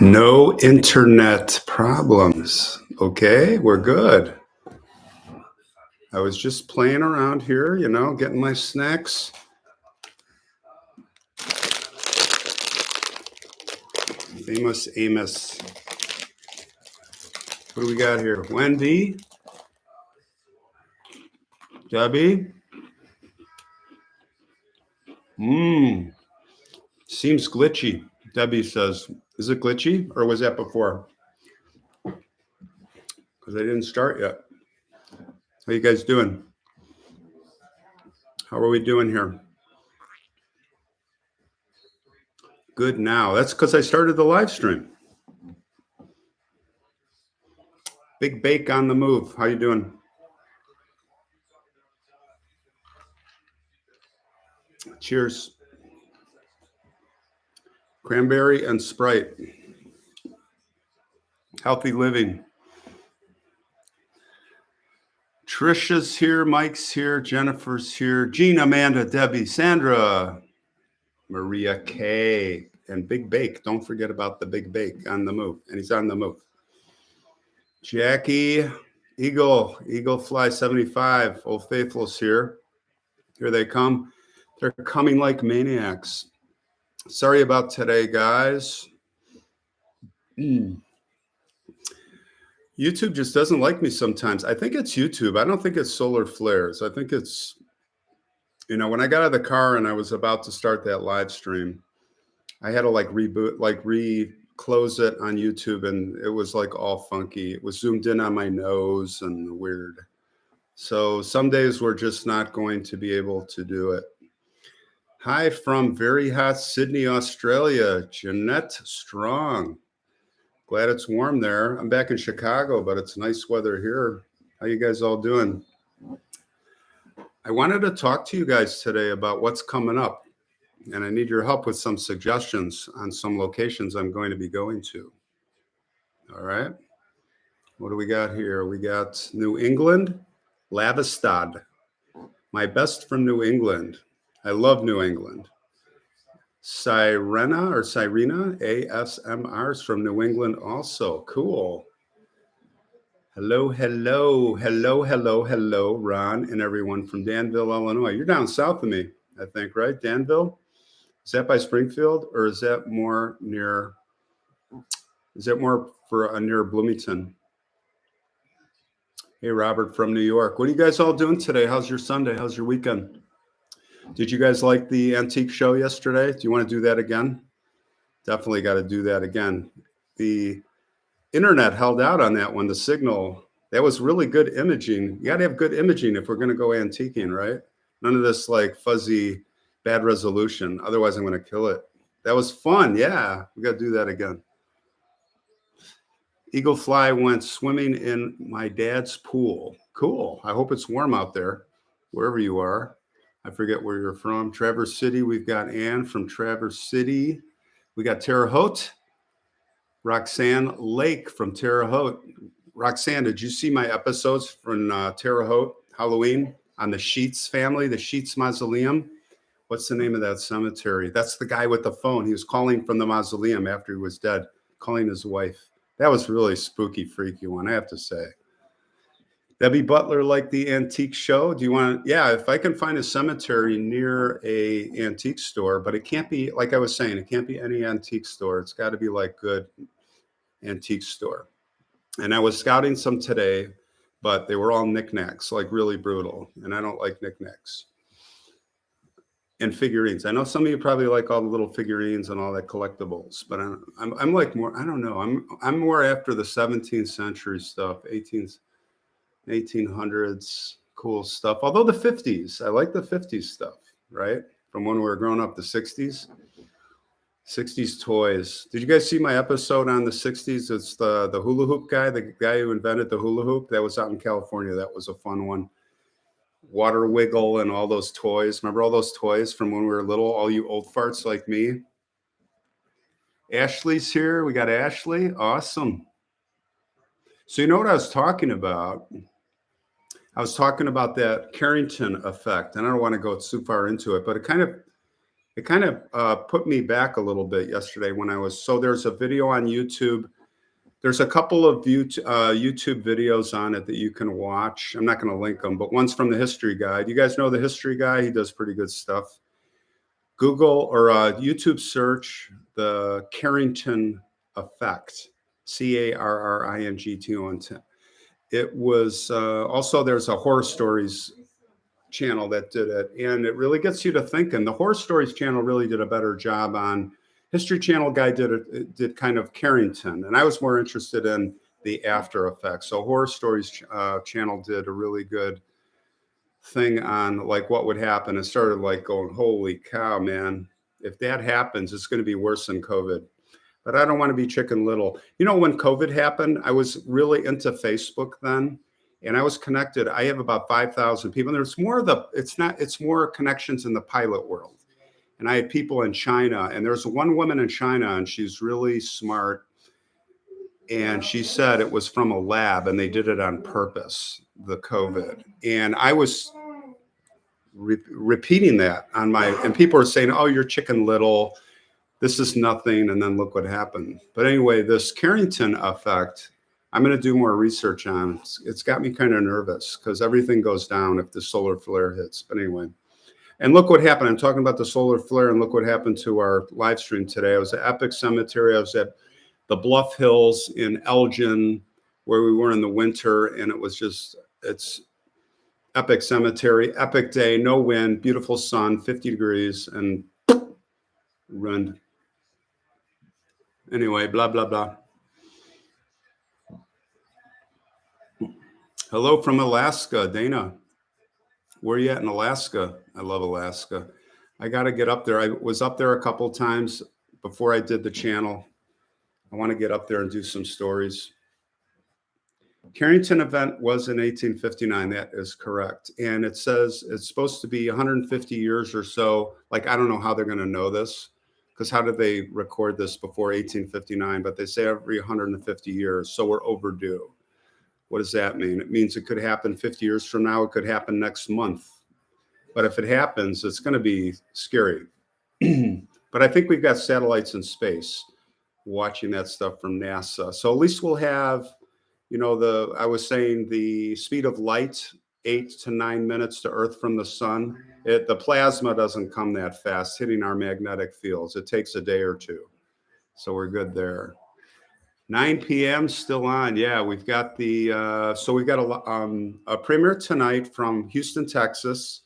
No internet problems. Okay, we're good. I was just playing around here, getting my snacks. Famous Amos. What do we got here? Wendy? Debbie? Seems glitchy. Debbie says, is it glitchy or was that before? Because I didn't start yet. How you guys doing? How are we doing here? Good now. That's because I started the live stream. Big Bake on the move. How you doing? Cheers. Cranberry and Sprite. Healthy living. Trisha's here, Mike's here, Jennifer's here, Jean, Amanda, Debbie, Sandra, Maria K, and Big Bake. Don't forget about the Big Bake on the move, and he's on the move. Jackie, Eagle Fly 75, Old Faithful's here. Here they come. They're coming like maniacs. Sorry about today, guys. YouTube just doesn't like me sometimes. I think it's YouTube. I don't think it's solar flares. I think it's, when I got out of the car and I was about to start that live stream, I had to close it on YouTube, and it was like all funky. It was zoomed in on my nose and weird. So some days we're just not going to be able to do it. Hi from very hot Sydney, Australia, Jeanette Strong. Glad it's warm there. I'm back in Chicago, but it's nice weather here. How you guys all doing? I wanted to talk to you guys today about what's coming up, and I need your help with some suggestions on some locations I'm going to be going to. All right. What do we got here? We got New England, Lavistad. My best from New England. I love New England. Sirena, ASMR is from New England also. Cool. Hello, Ron and everyone from Danville, Illinois. You're down south of me, I think, right? Danville? Is that by Springfield, or is that more near Bloomington? Hey, Robert from New York. What are you guys all doing today? How's your Sunday? How's your weekend? Did you guys like the antique show yesterday? Do you want to do that again? Definitely got to do that again. The internet held out on that one, the signal. That was really good imaging. You got to have good imaging if we're going to go antiquing, right? None of this like fuzzy, bad resolution. Otherwise, I'm going to kill it. That was fun. Yeah, we got to do that again. Eagle Fly went swimming in my dad's pool. Cool. I hope it's warm out there, wherever you are. I forget where you're from. Traverse City. We've got Ann from Traverse City. We got Terre Haute. Roxanne Lake from Terre Haute. Roxanne, did you see my episodes from Terre Haute Halloween on the Sheets family, the Sheets Mausoleum? What's the name of that cemetery? That's the guy with the phone. He was calling from the mausoleum after he was dead, calling his wife. That was really spooky, freaky one, I have to say. Debbie Butler liked the antique show. Do you want to? Yeah, if I can find a cemetery near a antique store, but it can't be, like I was saying, it can't be any antique store. It's got to be like good antique store. And I was scouting some today, but they were all knickknacks, like really brutal. And I don't like knickknacks. And figurines. I know some of you probably like all the little figurines and all that collectibles, but I'm like more, I don't know. I'm more after the 17th century stuff, 1800s, cool stuff. Although the 50s, I like the 50s stuff, right? From when we were growing up, the 60s toys. Did you guys see my episode on the 60s? It's the hula hoop guy, the guy who invented the hula hoop. That was out in California. That was a fun one. Water Wiggle and all those toys. Remember all those toys from when we were little, all you old farts like me? Ashley's here. We got Ashley. Awesome. So you know what I was talking about? I was talking about that Carrington effect, and I don't want to go too far into it, but it kind of It kind of put me back a little bit yesterday when I was, so there's a video on YouTube. There's a couple of YouTube videos on it that you can watch. I'm not going to link them, but one's from the History Guide. You guys know the History Guy? He does pretty good stuff. Google or YouTube search the Carrington effect, Carrington. It was also, there's a horror stories channel that did it, and it really gets you to thinking. The horror stories channel really did a better job on. History Channel guy did kind of Carrington, and I was more interested in the after effects. So horror stories channel did a really good thing on like what would happen. It started like going, holy cow, man, if that happens, it's going to be worse than COVID. But I don't want to be Chicken Little. You know, when COVID happened, I was really into Facebook then, and I was connected. I have about 5,000 people. And there's more of the, it's more connections in the pilot world. And I had people in China, and there's one woman in China, and she's really smart. And she said it was from a lab, and they did it on purpose, the COVID. And I was repeating that on my, and people are saying, oh, you're Chicken Little. This is nothing. And then look what happened. But anyway, this Carrington effect, I'm going to do more research on. It's got me kind of nervous because everything goes down if the solar flare hits. But anyway. And look what happened. I'm talking about the solar flare, and look what happened to our live stream today. I was at Epic Cemetery. I was at the Bluff Hills in Elgin, where we were in the winter, and it was just, it's Epic Cemetery, epic day, no wind, beautiful sun, 50 degrees, and ruined. Anyway, blah, blah, blah. Hello from Alaska, Dana. Where are you at in Alaska? I love Alaska. I got to get up there. I was up there a couple times before I did the channel. I want to get up there and do some stories. Carrington event was in 1859. That is correct. And it says it's supposed to be 150 years or so. Like, I don't know how they're going to know this, because how did they record this before 1859? But they say every 150 years. So we're overdue. What does that mean? It means it could happen 50 years from now. It could happen next month. But if it happens, it's going to be scary. But I think we've got satellites in space watching that stuff from NASA. So at least we'll have, you know, I was saying the speed of light, 8 to 9 minutes to Earth from the sun. The plasma doesn't come that fast hitting our magnetic fields. It takes a day or two. So we're good there. 9 p.m. still on. Yeah, we've got so we've got a premiere tonight from Houston, Texas.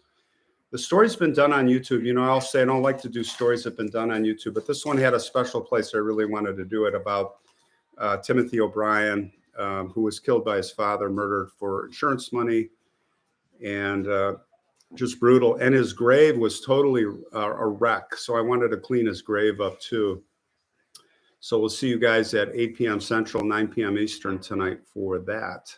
The story's been done on YouTube. You know, I'll say I don't like to do stories that have been done on YouTube, but this one had a special place. I really wanted to do it about Timothy O'Brien, who was killed by his father, murdered for insurance money, and just brutal. And his grave was totally a wreck. So I wanted to clean his grave up too. So we'll see you guys at 8 p.m. Central, 9 p.m. Eastern tonight for that.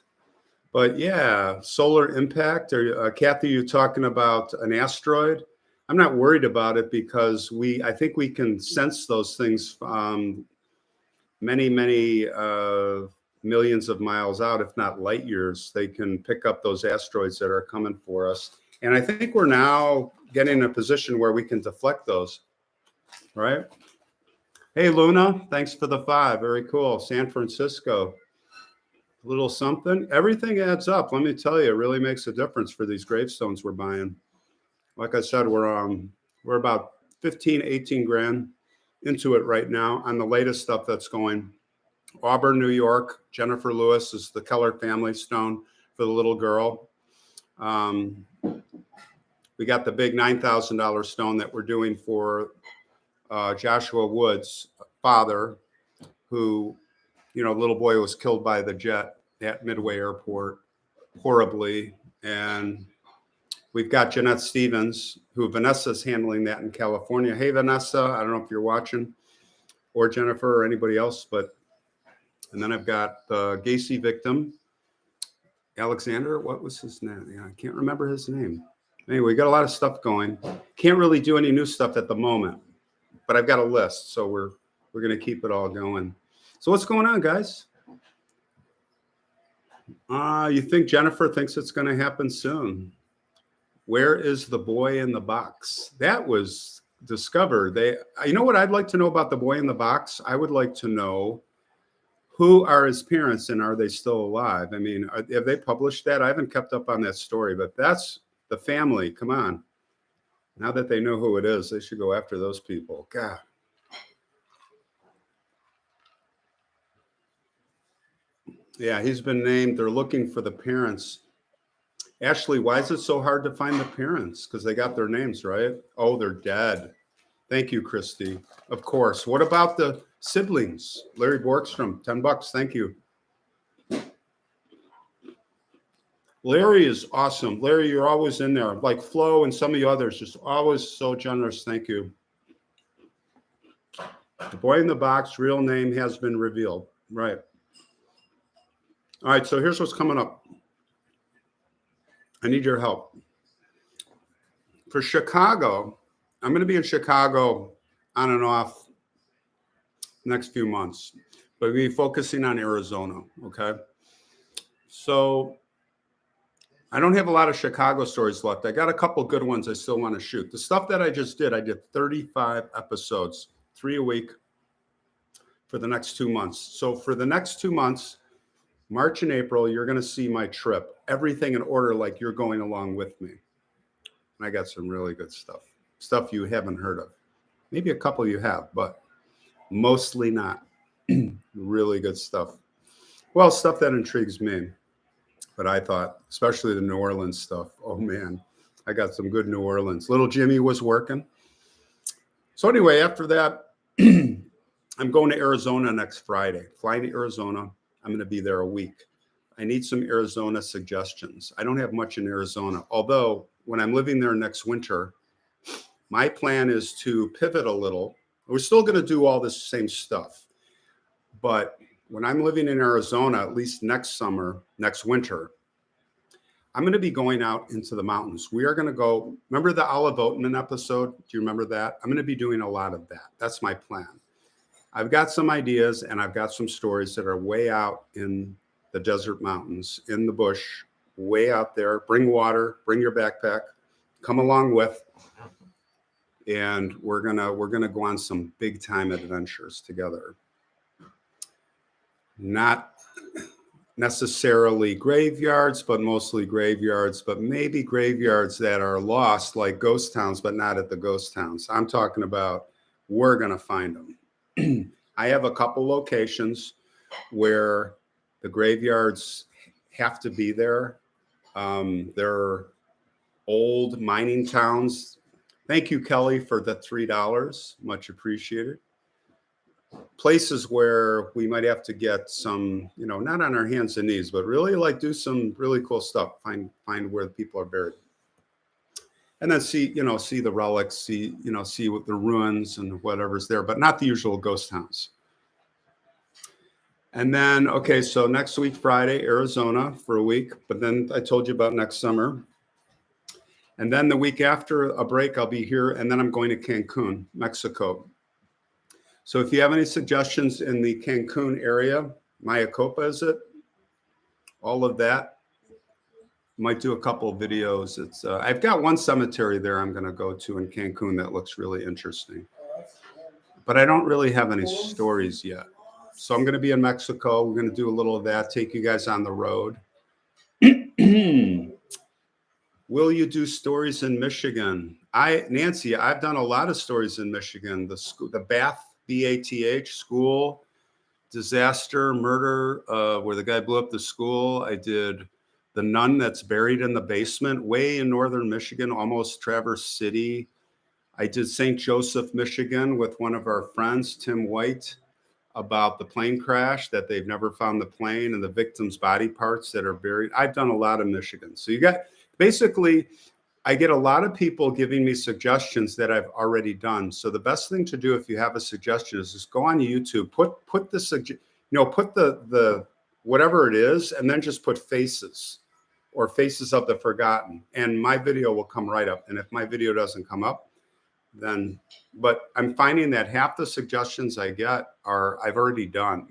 But yeah, solar impact. Kathy, you're talking about an asteroid. I'm not worried about it because I think we can sense those things many, many millions of miles out, if not light years. They can pick up those asteroids that are coming for us. And I think we're now getting in a position where we can deflect those, right? Hey, Luna, thanks for the 5. Very cool. San Francisco. A little something. Everything adds up. Let me tell you, it really makes a difference for these gravestones we're buying. Like I said, we're about 15, 18 grand into it right now on the latest stuff that's going. Auburn, New York. Jennifer Lewis is the Keller family stone for the little girl. We got the big $9,000 stone that we're doing for Joshua Wood's father, who, you know, little boy was killed by the jet at Midway Airport horribly. And we've got Jeanette Stevens, who Vanessa's handling that in California. Hey, Vanessa, I don't know if you're watching, or Jennifer or anybody else, and then I've got the Gacy victim, Alexander. What was his name? Yeah, I can't remember his name. Anyway, we got a lot of stuff going. Can't really do any new stuff at the moment, but I've got a list, so we're going to keep it all going. So what's going on, guys? You think Jennifer thinks it's going to happen soon? Where is the boy in the box? That was discovered. You know what I'd like to know about the boy in the box? I would like to know who are his parents and are they still alive? I mean, have they published that? I haven't kept up on that story, but that's the family. Come on. Now that they know who it is, they should go after those people. God. Yeah, he's been named. They're looking for the parents. Ashley, why is it so hard to find the parents? Because they got their names, right? Oh, they're dead. Thank you, Christy. Of course. What about the siblings? Larry Borgstrom, $10. Thank you. Larry is awesome. Larry, you're always in there. Like Flo and some of the others, just always so generous. Thank you. The boy in the box, real name has been revealed. Right. All right, so here's what's coming up. I need your help. For Chicago, I'm going to be in Chicago on and off next few months, but we'll be focusing on Arizona, okay? So I don't have a lot of Chicago stories left. I got a couple good ones I still want to shoot. The stuff that I just did, I did 35 episodes, 3 a week for the next 2 months. So for the next 2 months, March and April, you're going to see my trip, everything in order like you're going along with me. And I got some really good stuff you haven't heard of. Maybe a couple you have, but mostly not. Really good stuff. Well, stuff that intrigues me. But I thought, especially the New Orleans stuff, oh man, I got some good New Orleans. Little Jimmy was working. So anyway, after that, I'm going to Arizona next Friday. Flying to Arizona. I'm going to be there a week. I need some Arizona suggestions. I don't have much in Arizona, although when I'm living there next winter, my plan is to pivot a little. We're still going to do all this same stuff. But when I'm living in Arizona, at least next winter, I'm going to be going out into the mountains. We are going to go, remember the Olive Oatman episode? Do you remember that? I'm going to be doing a lot of that. That's my plan. I've got some ideas and I've got some stories that are way out in the desert mountains, in the bush, way out there. Bring water, bring your backpack, come along with, and we're gonna go on some big time adventures together. Not necessarily graveyards, but mostly graveyards, but maybe graveyards that are lost, like ghost towns, but not at the ghost towns. I'm talking about we're gonna find them. I have a couple locations where the graveyards have to be there. They're old mining towns. Thank you, Kelly, for the $3. Much appreciated. Places where we might have to get some, not on our hands and knees, but really like do some really cool stuff. Find where the people are buried. And then see the relics, see what the ruins and whatever's there, but not the usual ghost towns. And then, okay, so next week, Friday, Arizona for a week. But then I told you about next summer. And then the week after a break, I'll be here. And then I'm going to Cancun, Mexico. So if you have any suggestions in the Cancun area, Mayacopa, is it? All of that. Might do a couple of videos. It's I've got one cemetery there I'm going to go to in Cancun that looks really interesting. But I don't really have any stories yet. So I'm going to be in Mexico. We're going to do a little of that, take you guys on the road. Will you do stories in Michigan? Nancy, I've done a lot of stories in Michigan. The Bath, B-A-T-H, school, disaster, murder, where the guy blew up the school. I did the nun that's buried in the basement, way in northern Michigan, almost Traverse City. I did St. Joseph, Michigan with one of our friends, Tim White, about the plane crash, that they've never found the plane and the victim's body parts that are buried. I've done a lot of Michigan. So basically, I get a lot of people giving me suggestions that I've already done. So the best thing to do if you have a suggestion is just go on YouTube, put the whatever it is, and then just put faces or faces of the forgotten. And my video will come right up. And if my video doesn't come up, but I'm finding that half the suggestions I get I've already done.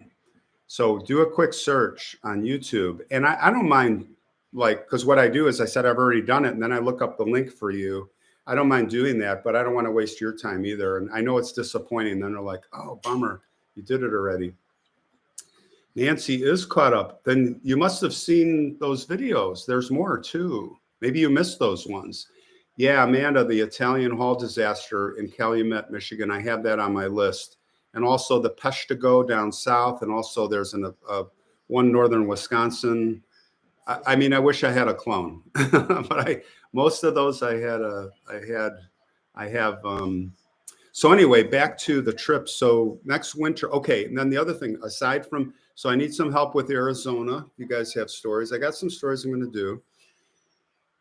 So do a quick search on YouTube. And I don't mind, because what I do is I said I've already done it, and then I look up the link for you. I don't mind doing that, but I don't want to waste your time either. And I know it's disappointing. Then they're like, oh, bummer, you did it already. Nancy is caught up. Then you must have seen those videos. There's more too. Maybe you missed those ones. Yeah, Amanda, the Italian hall disaster in Calumet, Michigan. I have that on my list. And also the Peshtigo down south. And also there's one northern Wisconsin. I mean, I wish I had a clone, but most of those I have. So anyway, back to the trip. So next winter, okay. And then the other thing, aside from, so I need some help with Arizona. You guys have stories. I got some stories I'm going to do.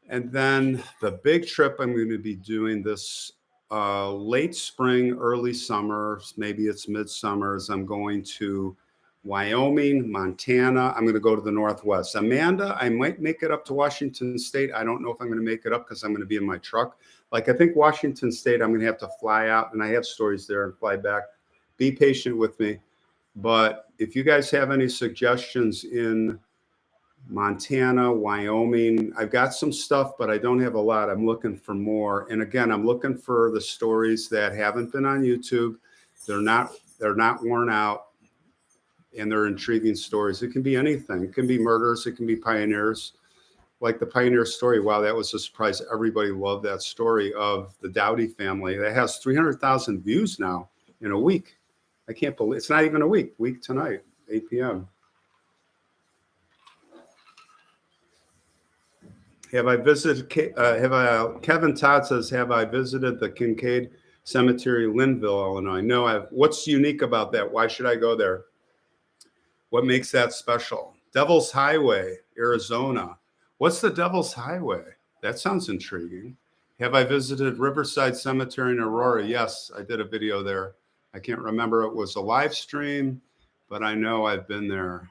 And then the big trip I'm going to be doing this late spring, early summer, maybe it's midsummer, as I'm going to Wyoming, Montana. I'm going to go to the Northwest. Amanda, I might make it up to Washington State. I don't know if I'm going to make it up because I'm going to be in my truck. Like, I think Washington State, I'm going to have to fly out, and I have stories there, and fly back. Be patient with me. But if you guys have any suggestions in Montana, Wyoming, I've got some stuff, but I don't have a lot. I'm looking for more. And again, I'm looking for the stories that haven't been on YouTube. They're not worn out, and they're intriguing stories. It can be anything. It can be murders. It can be pioneers. Like the pioneer story. Wow, that was a surprise. Everybody loved that story of the Dowdy family. That has 300,000 views now in a week. I can't believe it's not even a week. Week tonight, 8 p.m. Have I visited? Kevin Todd says, have I visited the Kincaid Cemetery, Linville, Illinois? No. What's unique about that? Why should I go there? What makes that special? Devil's Highway, Arizona. What's the Devil's Highway? That sounds intriguing. Have I visited Riverside Cemetery in Aurora? Yes, I did a video there. I can't remember. It was a live stream, but I know I've been there.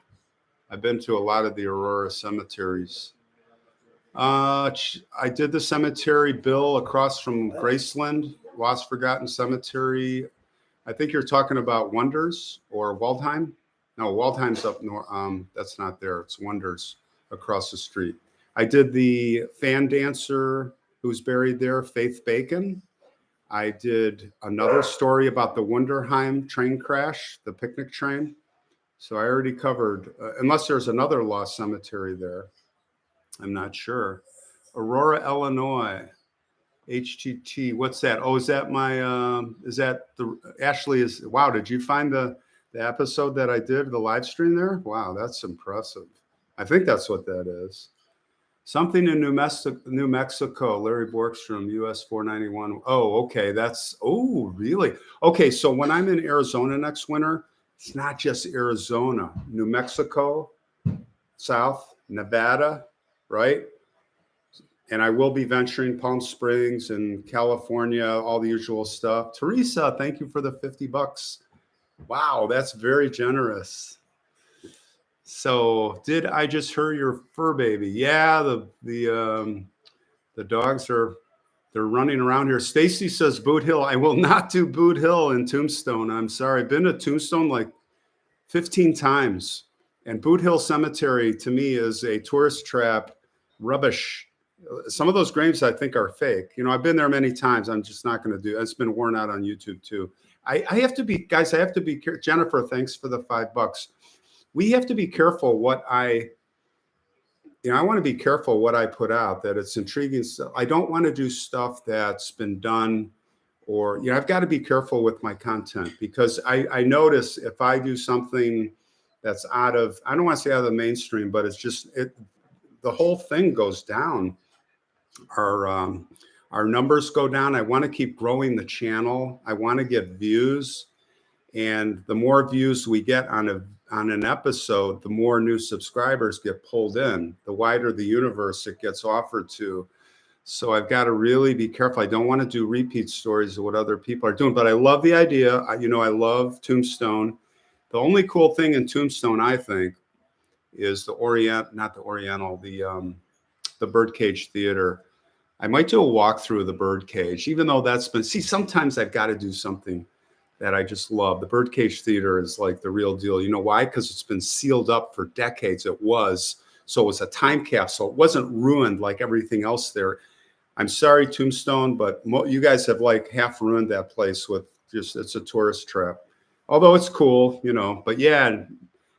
I've been to a lot of the Aurora cemeteries. I did the cemetery, Bill, across from Graceland, Lost Forgotten Cemetery. I think you're talking about Wonders or Waldheim. No, Waldheim's up north. That's not there. It's Wonders across the street. I did the fan dancer who's buried there, Faith Bacon. I did another story about the Wunderheim train crash, the picnic train. So I already covered, unless there's another lost cemetery there. I'm not sure. Aurora, Illinois, HTT. What's that? Oh, is that my, is that the, Ashley is, wow, did you find the episode that I did, the live stream there? Wow, that's impressive. I think that's what that is. Something in New Mexico, Larry Borgstrom, US 491. Oh, okay. Oh, really? Okay, so when I'm in Arizona next winter, it's not just Arizona, New Mexico, South, Nevada, right? And I will be venturing Palm Springs and California, all the usual stuff. Teresa, thank you for the $50. Wow, that's very generous. So did I just hear your fur baby? Yeah, the dogs they're running around here. Stacy says Boot Hill. I will not do Boot Hill in Tombstone. I'm sorry. I've been to Tombstone like 15 times. And Boot Hill Cemetery to me is a tourist trap, rubbish. Some of those graves I think are fake. You know, I've been there many times. I'm just not going to do it. It's been worn out on YouTube too. I have to be, guys, I have to be, Jennifer, thanks for the $5. We have to be careful what I want to be careful what I put out, that it's intriguing stuff. I don't want to do stuff that's been done, or, I've got to be careful with my content, because I notice if I do something that's I don't want to say out of the mainstream, but it's just, the whole thing goes down. Our numbers go down. I want to keep growing the channel. I want to get views. And the more views we get on an episode, the more new subscribers get pulled in, the wider the universe it gets offered to. So I've got to really be careful. I don't want to do repeat stories of what other people are doing, but I love the idea. I love Tombstone. The only cool thing in Tombstone, I think, is the Birdcage Theater. I might do a walkthrough of the Birdcage, even though sometimes I've got to do something that I just love. The Birdcage Theater is like the real deal. You know why? Because it's been sealed up for decades. So it was a time capsule. It wasn't ruined like everything else there. I'm sorry, Tombstone, but you guys have like half ruined that place with just, it's a tourist trap. Although it's cool, you know, but yeah,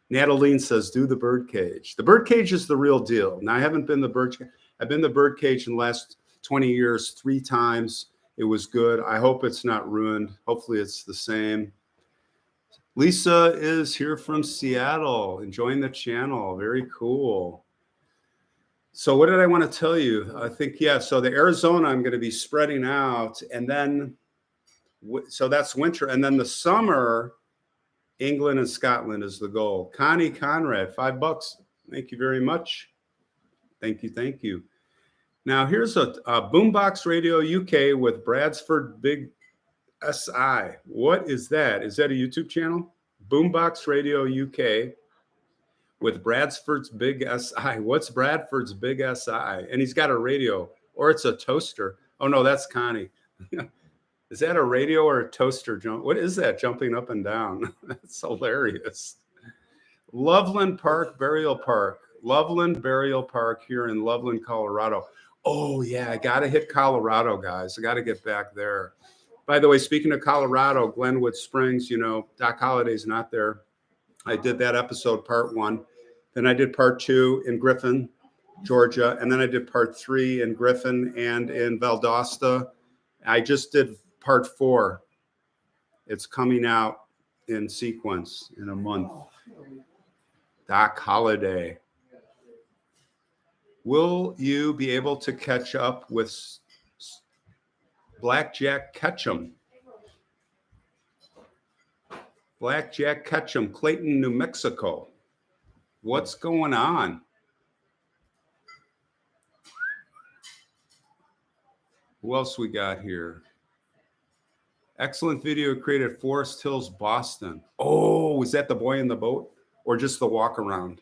Natalie says, do the birdcage. The birdcage is the real deal. Now, I haven't been the birdcage. I've been the birdcage in the last 20 years, 3 times. It was good. I hope it's not ruined. Hopefully it's the same. Lisa is here from Seattle, enjoying the channel. Very cool. So what did I want to tell you? I think, yeah, so the Arizona, I'm going to be spreading out. And then, so that's winter. And then the summer, England and Scotland is the goal. Connie Conrad, $5. Thank you very much. Thank you. Thank you. Now here's a Boombox Radio UK with Bradford Big SI. What is that? Is that a YouTube channel? Boombox Radio UK with Bradford's Big SI. What's Bradford's Big SI? And he's got a radio, or it's a toaster. Oh no, that's Connie. Is that a radio or a toaster jump? What is that jumping up and down? That's hilarious. Loveland Park Burial Park. Loveland Burial Park here in Loveland, Colorado. Oh yeah, I got to hit Colorado, guys. I got to get back there. By the way, speaking of Colorado, Glenwood Springs, you know, Doc Holliday's not there. I did that episode, part 1. Then I did part 2 in Griffin, Georgia. And then I did part 3 in Griffin and in Valdosta. I just did part 4. It's coming out in sequence in a month. Doc Holliday. Will you be able to catch up with Blackjack Ketchum? Blackjack Ketchum, Clayton, New Mexico. What's going on? Who else we got here? Excellent video created Forest Hills, Boston. Oh, is that the boy in the boat or just the walk around?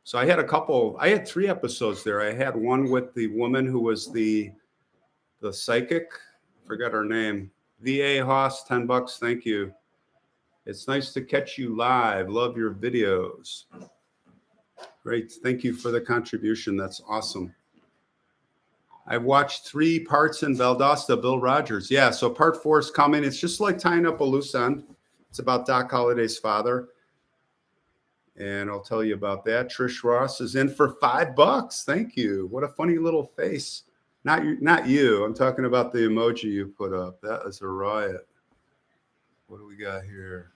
So I had 3 episodes there. I had one with the woman who was the psychic. Forgot her name. VA Hoss, $10. Thank you. It's nice to catch you live. Love your videos. Great. Thank you for the contribution. That's awesome. I've watched 3 parts in Valdosta, Bill Rogers. Yeah, so part 4 is coming. It's just like tying up a loose end. It's about Doc Holliday's father. And I'll tell you about that. Trish Ross is in for $5. Thank you. What a funny little face. Not you. I'm talking about the emoji you put up. That is a riot. What do we got here?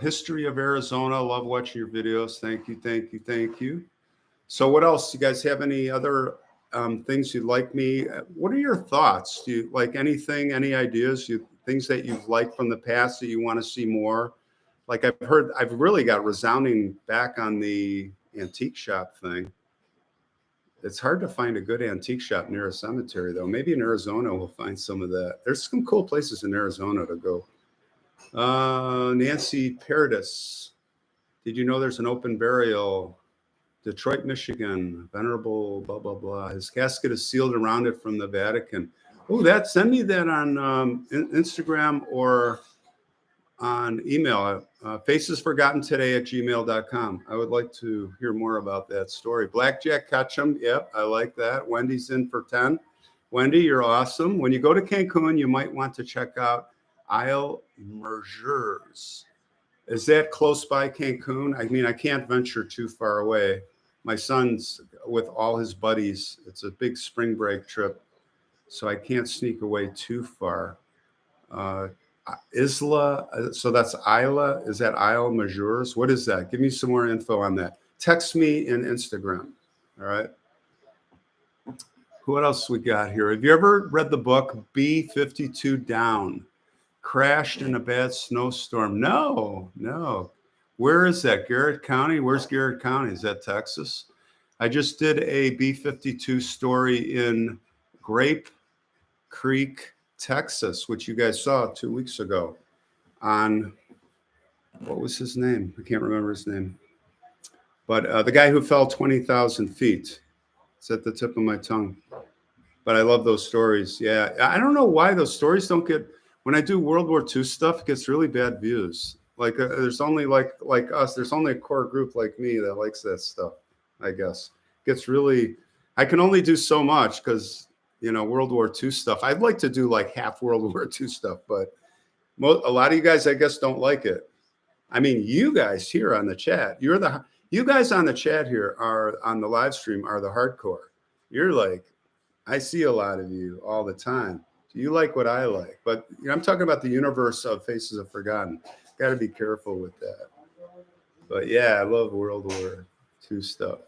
History of Arizona. Love watching your videos. Thank you, thank you, thank you. So what else? You guys have any other things you'd like me? What are your thoughts? Do you like anything, any ideas, things that you've liked from the past that you want to see more? Like I've really got resounding back on the antique shop thing. It's hard to find a good antique shop near a cemetery, though. Maybe in Arizona we'll find some of that. There's some cool places in Arizona to go. Nancy Paradis. Did you know there's an open burial? Detroit, Michigan. Venerable, blah, blah, blah. His casket is sealed around it from the Vatican. Oh, send me that on Instagram or on email. facesforgottentoday@gmail.com. I would like to hear more about that story. Blackjack Ketchum. Yep, I like that. Wendy's in for 10. Wendy, you're awesome. When you go to Cancun, you might want to check out Isle Mergers. Is that close by Cancun? I mean, I can't venture too far away. My son's with all his buddies. It's a big spring break trip, so I can't sneak away too far. Isla, so that's Isla. Is that Isle Majeurs? What is that? Give me some more info on that. Text me in Instagram. All right. What else we got here? Have you ever read the book B-52 Down? Crashed in a bad snowstorm. No. Where is that? Garrett County? Where's Garrett County? Is that Texas? I just did a B-52 story in Grape Creek, Texas, which you guys saw 2 weeks ago on, what was his name? I can't remember his name. But the guy who fell 20,000 feet. It's at the tip of my tongue. But I love those stories. Yeah, I don't know why those stories don't get, when I do World War II stuff, it gets really bad views. Like there's only like us, there's only a core group like me that likes that stuff. I guess. Gets really, I can only do so much because, World War II stuff. I'd like to do like half World War II stuff, but a lot of you guys, I guess, don't like it. I mean, you guys here on the chat, you guys on the chat here are on the live stream are the hardcore. You're like, I see a lot of you all the time. You like what I like, but I'm talking about the universe of Faces of Forgotten. Got to be careful with that. But yeah, I love World War II stuff.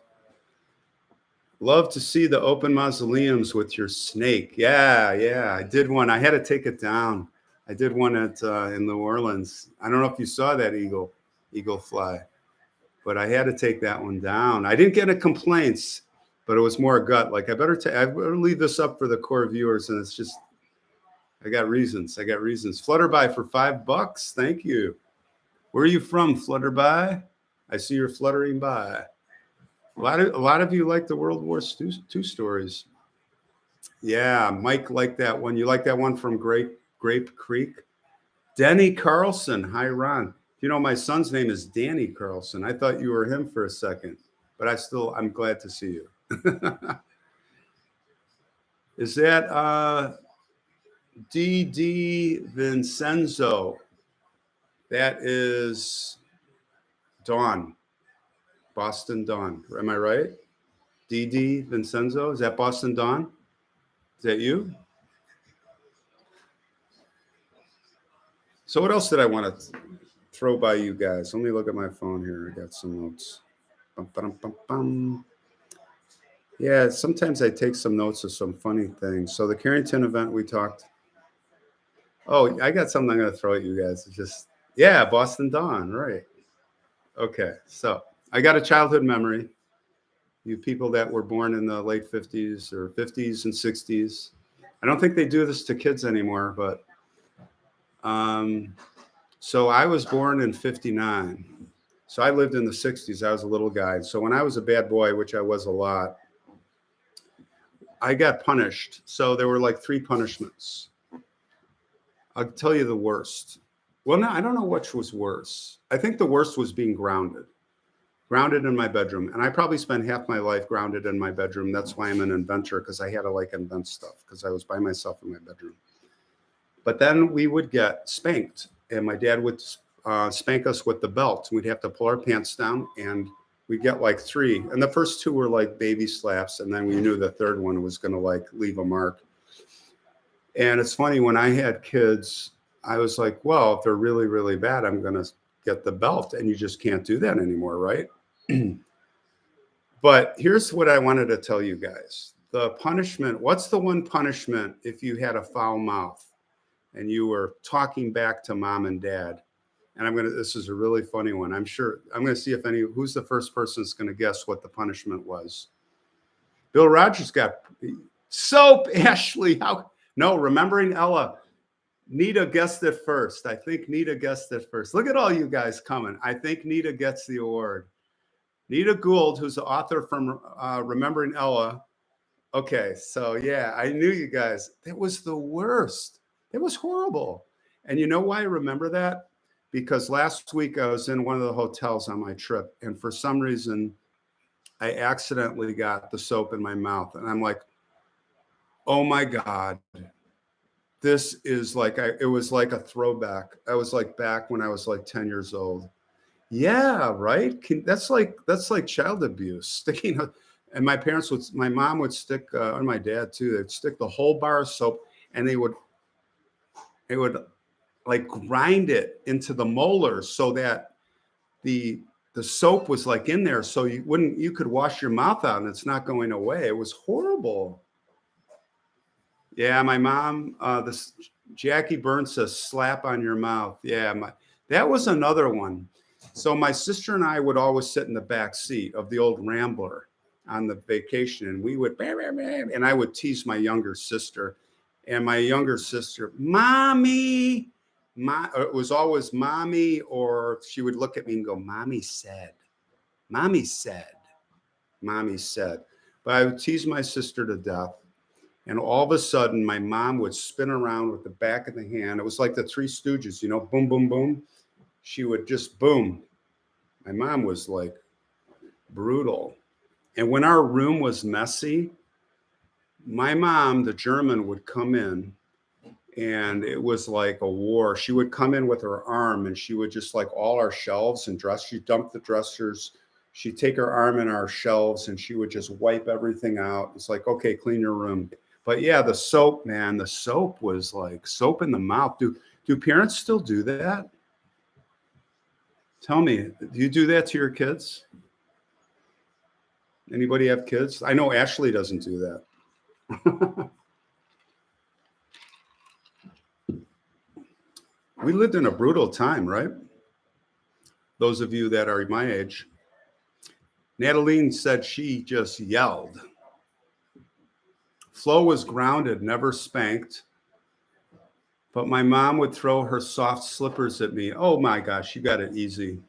Love to see the open mausoleums with your snake. Yeah, I did one. I had to take it down. I did one at in New Orleans. I don't know if you saw that eagle fly, but I had to take that one down. I didn't get any complaints, but it was more gut. Like I better leave this up for the core viewers, and it's just I got reasons. Flutterby for $5. Thank you. Where are you from, Flutterby? I see you're fluttering by. A lot of you like the World War II stories. Yeah, Mike liked that one. You like that one from Grape Creek? Denny Carlson. Hi, Ron. My son's name is Danny Carlson. I thought you were him for a second, but I'm glad to see you. Is that D.D. Vincenzo? That is Dawn. Boston Dawn. Am I right? D.D. Vincenzo? Is that Boston Dawn? Is that you? So what else did I want to throw by you guys? Let me look at my phone here. I got some notes. Bum, bum, bum, bum. Yeah, sometimes I take some notes of some funny things. So the Carrington event we talked. Oh, I got something I'm going to throw at you guys. It's just, yeah, Boston Dawn, right. Okay, so I got a childhood memory. You people that were born in the late 50s or 50s and 60s. I don't think they do this to kids anymore, but so I was born in 59. So I lived in the 60s. I was a little guy. So when I was a bad boy, which I was a lot, I got punished. So there were like 3 punishments. I'll tell you the worst. Well, no, I don't know which was worse. I think the worst was being grounded in my bedroom. And I probably spent half my life grounded in my bedroom. That's why I'm an inventor, because I had to invent stuff because I was by myself in my bedroom. But then we would get spanked, and my dad would spank us with the belt. We'd have to pull our pants down, and we'd get 3. And the first 2 were like baby slaps, and then we knew the third one was going to leave a mark. And it's funny, when I had kids, I was like, well, if they're really, really bad, I'm going to get the belt. And you just can't do that anymore, right? But here's what I wanted to tell you guys. The punishment, what's the one punishment if you had a foul mouth and you were talking back to mom and dad? And this is a really funny one. I'm going to see who's the first person that's going to guess what the punishment was. Bill Rogers got soap, Ashley. No, remembering Ella. Nita guessed it first. I think Nita guessed it first. Look at all you guys coming. I think Nita gets the award. Nita Gould, who's the author from Remembering Ella. Okay, so yeah, I knew you guys. That was the worst. It was horrible. And you know why I remember that? Because last week I was in one of the hotels on my trip, and for some reason I accidentally got the soap in my mouth. And I'm like, oh my God, this is it was like a throwback. I was back when I was 10 years old. Yeah, right. That's like child abuse. Sticking, and my mom would stick, or my dad too. They'd stick the whole bar of soap, and they would grind it into the molars so that the soap was in there, so you could wash your mouth out and it's not going away. It was horrible. Yeah, my mom, Jackie Burns says slap on your mouth. Yeah, that was another one. So my sister and I would always sit in the back seat of the old Rambler on the vacation, and we would, and I would tease my younger sister, and my younger sister, mommy, it was always mommy, or she would look at me and go, mommy said, mommy said, mommy said. But I would tease my sister to death. And all of a sudden, my mom would spin around with the back of the hand. It was like the Three Stooges, boom, boom, boom. She would just boom. My mom was brutal. And when our room was messy, my mom, the German, would come in, and it was like a war. She would come in with her arm, and she would just like all our shelves and dress. She'd dump the dressers. She'd take her arm in our shelves, and she would just wipe everything out. It's like, okay, clean your room. But yeah, the soap, man, the soap was like soap in the mouth. Do parents still do that? Tell me, do you do that to your kids? Anybody have kids? I know Ashley doesn't do that. We lived in a brutal time, right? Those of you that are my age. Natalie said she just yelled. Flo was grounded, never spanked. But my mom would throw her soft slippers at me. Oh my gosh, you got it easy.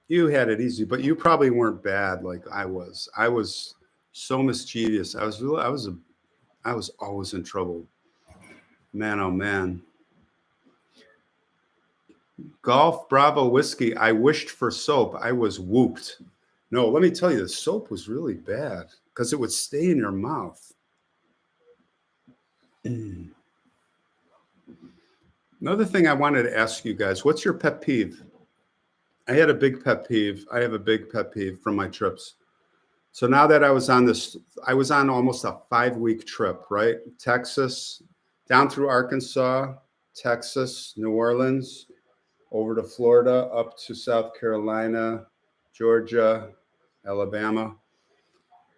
You had it easy, but you probably weren't bad like I was. I was so mischievous. I was always in trouble. Man, oh man. Golf Bravo Whiskey. I wished for soap. I was whooped. No, let me tell you, the soap was really bad because it would stay in your mouth. Another thing I wanted to ask you guys, what's your pet peeve? I had a big pet peeve. I have a big pet peeve from my trips. So now that I was on almost a 5-week trip, right? Texas, down through Arkansas, Texas, New Orleans, over to Florida, up to South Carolina, Georgia, Alabama.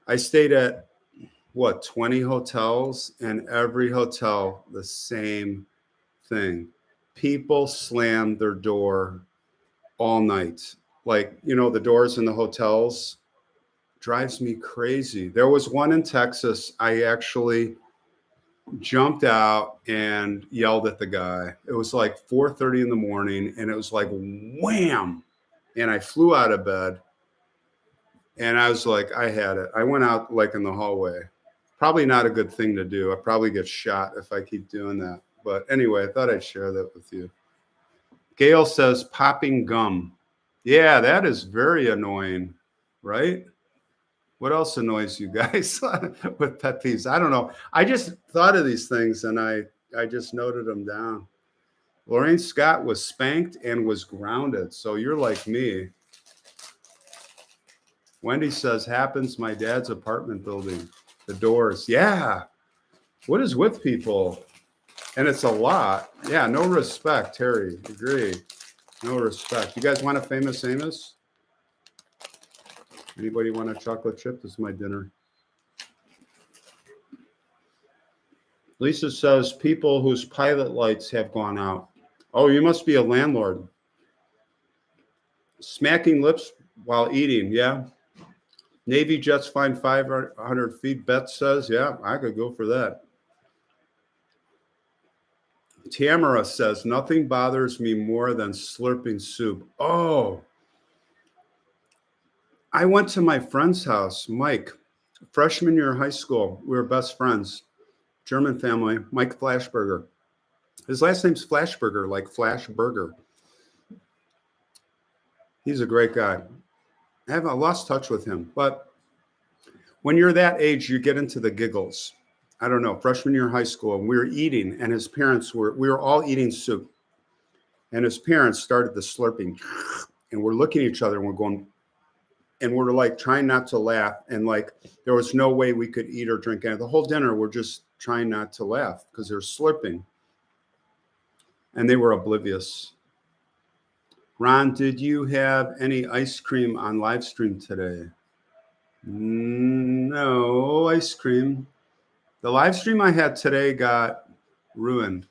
I stayed at 20 hotels, and every hotel, the same thing. People slam their door all night. Like, the doors in the hotels drives me crazy. There was one in Texas. I actually jumped out and yelled at the guy. It was like 4:30 in the morning, and it was like wham. And I flew out of bed, and I was like, I had it. I went out like in the hallway. Probably not a good thing to do. I probably get shot if I keep doing that. But anyway, I thought I'd share that with you. Gail says popping gum. Yeah, that is very annoying, right? What else annoys you guys with pet peeves? I don't know. I just thought of these things, and I just noted them down. Lorraine Scott was spanked and was grounded. So you're like me. Wendy says, happens my dad's apartment building. The doors. Yeah. What is with people? And it's a lot. Yeah, no respect, Terry. Agree. No respect. You guys want a famous Amos? Anybody want a chocolate chip? This is my dinner. Lisa says, people whose pilot lights have gone out. Oh, you must be a landlord. Smacking lips while eating. Yeah. Navy jets flying 500 feet. Beth says, yeah, I could go for that. Tamara says, nothing bothers me more than slurping soup. Oh, I went to my friend's house, Mike, freshman year of high school. We were best friends, German family, Mike Flashberger. His last name's Flashberger, like Flash Burger. He's a great guy. I lost touch with him, but when you're that age, you get into the giggles. I don't know, freshman year of high school, and we were eating, and we were all eating soup. And his parents started the slurping, and we're looking at each other, and we're going, and we're like trying not to laugh. And like, there was no way we could eat or drink. And the whole dinner, we're just trying not to laugh because they're slurping. And they were oblivious. Ron, did you have any ice cream on live stream today? No ice cream. The live stream I had today got ruined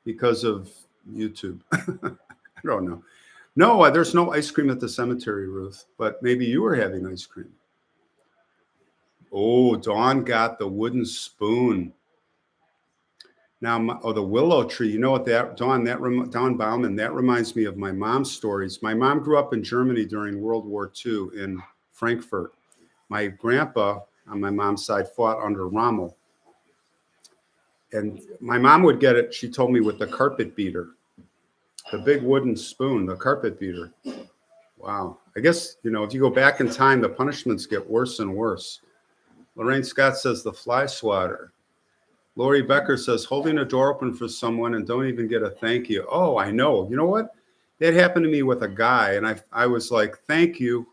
because of YouTube. I don't know. No, there's no ice cream at the cemetery, Ruth, but maybe you were having ice cream. Oh, Dawn got the wooden spoon. Now, the willow tree, you know what Dawn Bauman, that reminds me of my mom's stories. My mom grew up in Germany during World War II in Frankfurt. My grandpa on my mom's side fought under Rommel. And my mom would get it, she told me, with the carpet beater. The big wooden spoon, the carpet beater. Wow. I guess, if you go back in time, the punishments get worse and worse. Lorraine Scott says the fly swatter. Lori Becker says holding a door open for someone and don't even get a thank you. Oh, I know. You know what? That happened to me with a guy, and I was like, thank you.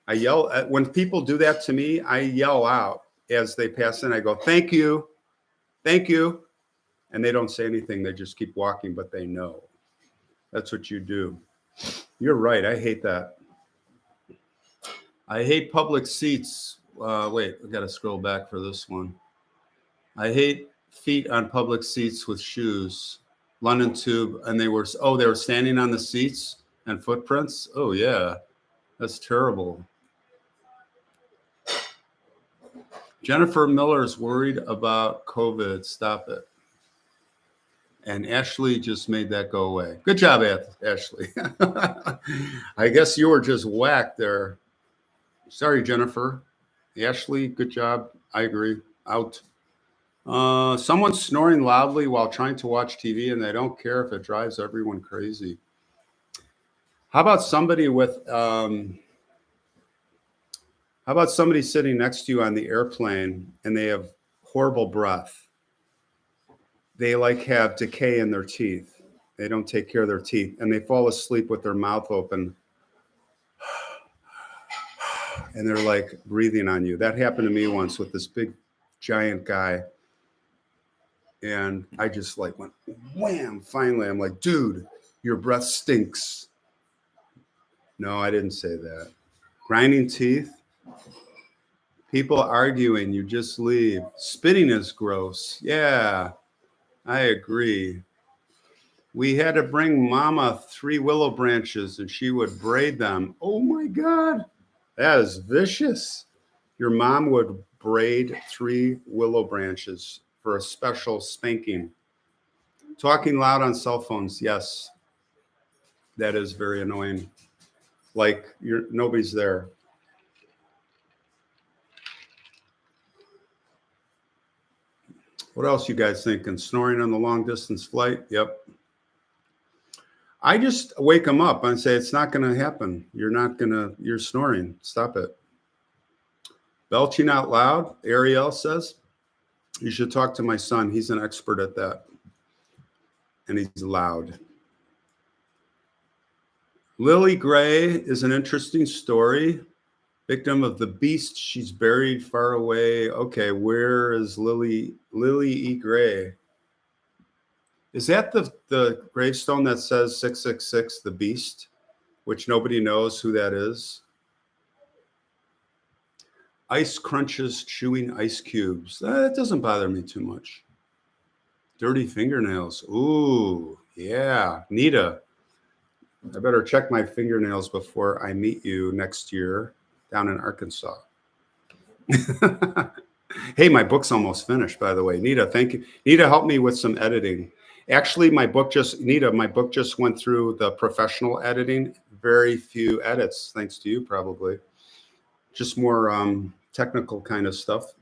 I yell when people do that to me. I yell out as they pass in. I go, thank you, and they don't say anything. They just keep walking, but they know. That's what you do. You're right. I hate that. I hate public seats. Wait, I got to scroll back for this one. I hate feet on public seats with shoes. London Tube, and they were standing on the seats and footprints. Oh yeah, that's terrible. Jennifer Miller is worried about COVID. Stop it. And Ashley just made that go away. Good job, Ashley. I guess you were just whacked there. Sorry, Jennifer. Ashley, good job. I agree. Out. Someone's snoring loudly while trying to watch TV, and they don't care if it drives everyone crazy. How about somebody sitting next to you on the airplane and they have horrible breath? They have decay in their teeth. They don't take care of their teeth, and they fall asleep with their mouth open. And they're like breathing on you. That happened to me once with this big giant guy. And I just went wham. Finally, I'm like, dude, your breath stinks. No, I didn't say that. Grinding teeth. People arguing, you just leave. Spitting is gross. Yeah, I agree. We had to bring Mama 3 willow branches and she would braid them. Oh my God, that is vicious. Your mom would braid 3 willow branches for a special spanking. Talking loud on cell phones, yes. That is very annoying. Nobody's there. What else you guys thinking? Snoring on the long distance flight? Yep. I just wake them up and say, it's not going to happen. You're snoring. Stop it. Belching out loud, Ariel says. You should talk to my son. He's an expert at that. And he's loud. Lily Gray is an interesting story. Victim of the beast. She's buried far away. Okay, where is Lily E. Gray? Is that the gravestone that says 666, the beast, which nobody knows who that is? Ice crunches, chewing ice cubes. That doesn't bother me too much. Dirty fingernails. Ooh, yeah. Nita, I better check my fingernails before I meet you next year down in Arkansas. Hey, my book's almost finished, by the way. Nita, thank you. Nita helped me with some editing. Actually, my book just went through the professional editing. Very few edits, thanks to you, probably. Just more technical kind of stuff.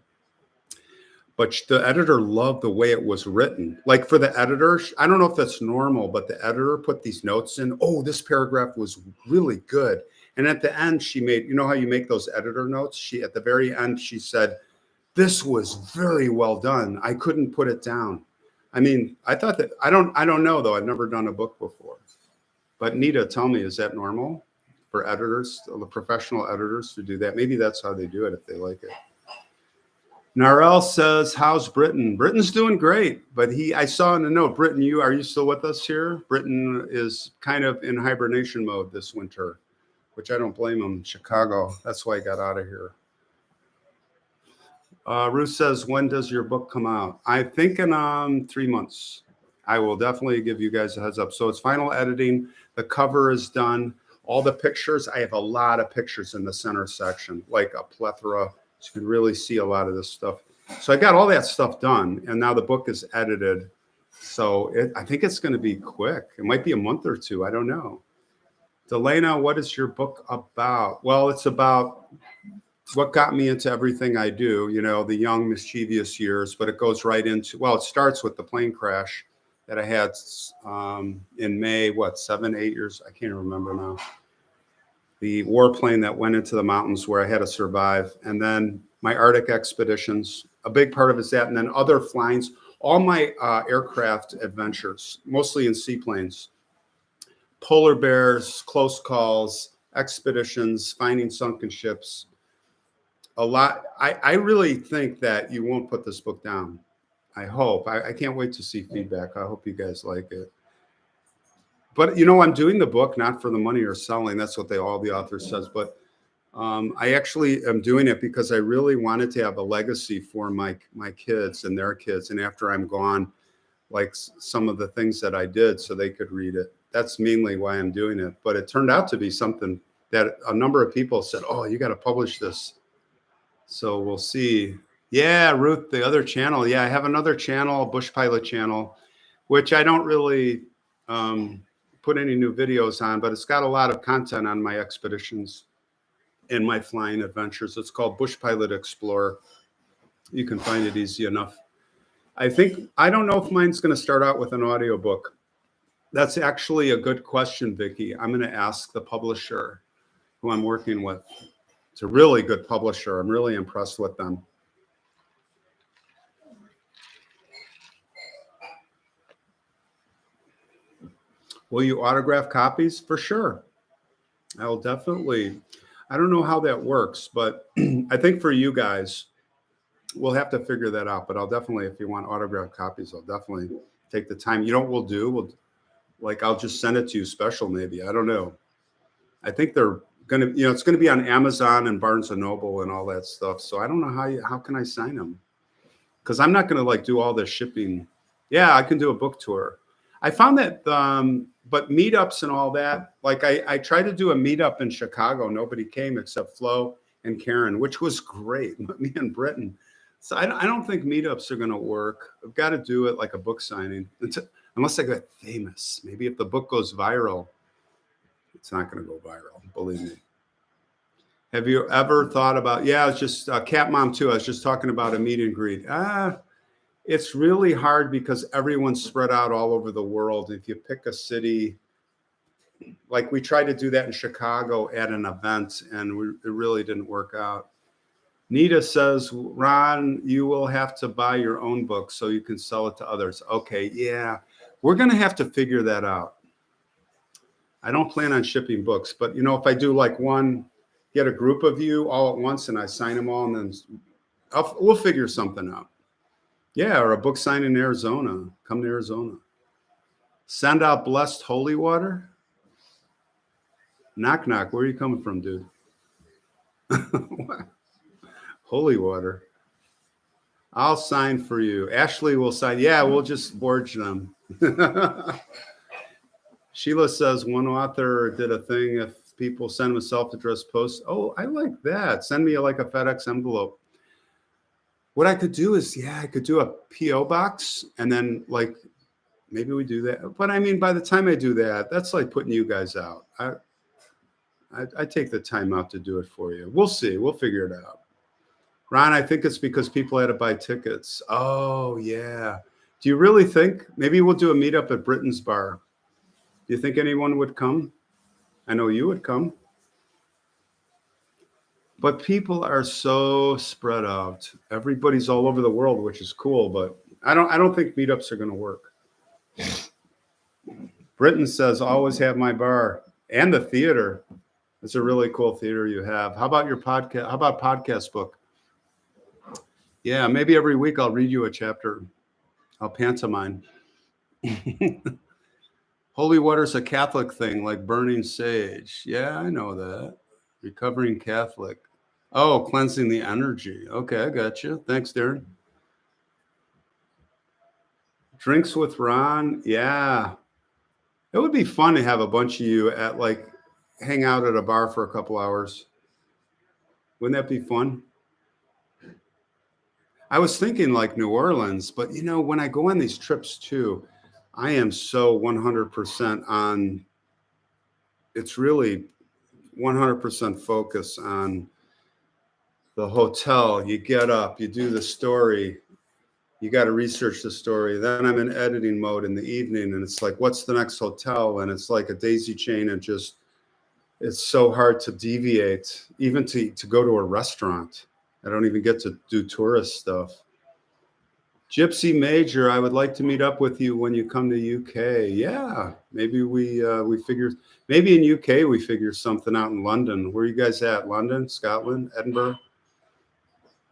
But the editor loved the way it was written. Like for the editor, I don't know if that's normal, but the editor put these notes in. Oh, this paragraph was really good. And at the end, she made, you know how you make those editor notes? At the very end, she said, this was very well done. I couldn't put it down. I mean, I thought that, I don't know though. I've never done a book before. But Nita, tell me, is that normal for editors, the professional editors to do that? Maybe that's how they do it if they like it. Narelle says, how's Britain? Britain's doing great, but I saw in the note, Britain, are you still with us here? Britain is kind of in hibernation mode this winter, which I don't blame him. Chicago, that's why I got out of here. Ruth says, when does your book come out? I think in 3 months. I will definitely give you guys a heads up. So it's final editing. The cover is done. All the pictures, I have a lot of pictures in the center section, like a plethora. So you can really see a lot of this stuff. So I got all that stuff done, and now the book is edited. So I think it's going to be quick. It might be a month or two. I don't know. Delana, what is your book about? Well, it's about what got me into everything I do, the young, mischievous years, but it goes right into, well, it starts with the plane crash that I had in May, 7, 8 years? I can't remember now. The warplane that went into the mountains where I had to survive. And then my Arctic expeditions. A big part of it's that, and then other flyings, all my aircraft adventures, mostly in seaplanes, polar bears, close calls, expeditions, finding sunken ships. A lot. I really think that you won't put this book down. I hope. I can't wait to see feedback. I hope you guys like it. But I'm doing the book not for the money or selling. That's what all the authors says. But I actually am doing it because I really wanted to have a legacy for my kids and their kids. And after I'm gone, like some of the things that I did so they could read it. That's mainly why I'm doing it. But it turned out to be something that a number of people said, oh, you got to publish this. So we'll see. Yeah, Ruth, the other channel. Yeah, I have another channel, a Bush Pilot channel, which I don't really put any new videos on, but it's got a lot of content on my expeditions and my flying adventures. It's called Bush Pilot Explorer. You can find it easy enough. I don't know if mine's going to start out with an audiobook. That's actually a good question, Vicki. I'm going to ask the publisher who I'm working with. It's a really good publisher. I'm really impressed with them. Will you autograph copies? For sure. I'll definitely. I don't know how that works, but I think for you guys, we'll have to figure that out. But I'll definitely, if you want autographed copies, I'll definitely take the time. You know what I'll just send it to you special maybe. I don't know. I think they're going to, it's going to be on Amazon and Barnes and Noble and all that stuff. So I don't know how can I sign them? Because I'm not going to do all this shipping. Yeah, I can do a book tour. I found that, but meetups and all that, I tried to do a meetup in Chicago. Nobody came except Flo and Karen, which was great. Me and Britton. So I don't think meetups are going to work. I've got to do it like a book signing, unless I get famous. Maybe if the book goes viral. It's not going to go viral, believe me. Have you ever thought about, I was just, Cat Mom too, I was just talking about a meet and greet. It's really hard because everyone's spread out all over the world. If you pick a city, like we tried to do that in Chicago at an event, and it really didn't work out. Nita says, Ron, you will have to buy your own book so you can sell it to others. Okay, yeah, we're going to have to figure that out. I don't plan on shipping books, but if I do get a group of you all at once and I sign them all, and then we'll figure something out. Yeah, or a book sign in Arizona. Come to Arizona. Send out blessed holy water. Knock, knock. Where are you coming from, dude? Holy water. I'll sign for you. Ashley will sign. Yeah, we'll just forge them. Sheila says one author did a thing if people send them a self-addressed post. Oh, I like that. Send me a FedEx envelope. What I could do is, I could do a P.O. box, and then maybe we do that. But I mean, by the time I do that, that's like putting you guys out. I take the time out to do it for you. We'll see. We'll figure it out. Ron, I think it's because people had to buy tickets. Oh, yeah. Do you really think? Maybe we'll do a meetup at Britain's Bar. Do you think anyone would come? I know you would come. But people are so spread out. Everybody's all over the world, which is cool. But I don't think meetups are going to work. Britain says, always have my bar and the theater. It's a really cool theater you have. How about your podcast? How about podcast book? Yeah, maybe every week I'll read you a chapter. I'll pantomime. Holy water's a Catholic thing, like burning sage. Yeah, I know that. Recovering Catholic. Oh, cleansing the energy. Okay, I got you. Thanks, Darren. Drinks with Ron. Yeah. It would be fun to have a bunch of you at hang out at a bar for a couple hours. Wouldn't that be fun? I was thinking New Orleans, but when I go on these trips too, I am so 100% on, it's really 100% focus on the hotel. You get up, you do the story, you got to research the story. Then I'm in editing mode in the evening, and it's what's the next hotel? And it's like a daisy chain, and it's so hard to deviate, even to go to a restaurant. I don't even get to do tourist stuff. Gypsy Major, I would like to meet up with you when you come to UK. Yeah, maybe we figure, maybe in UK we figure something out in London. Where are you guys at? London, Scotland, Edinburgh?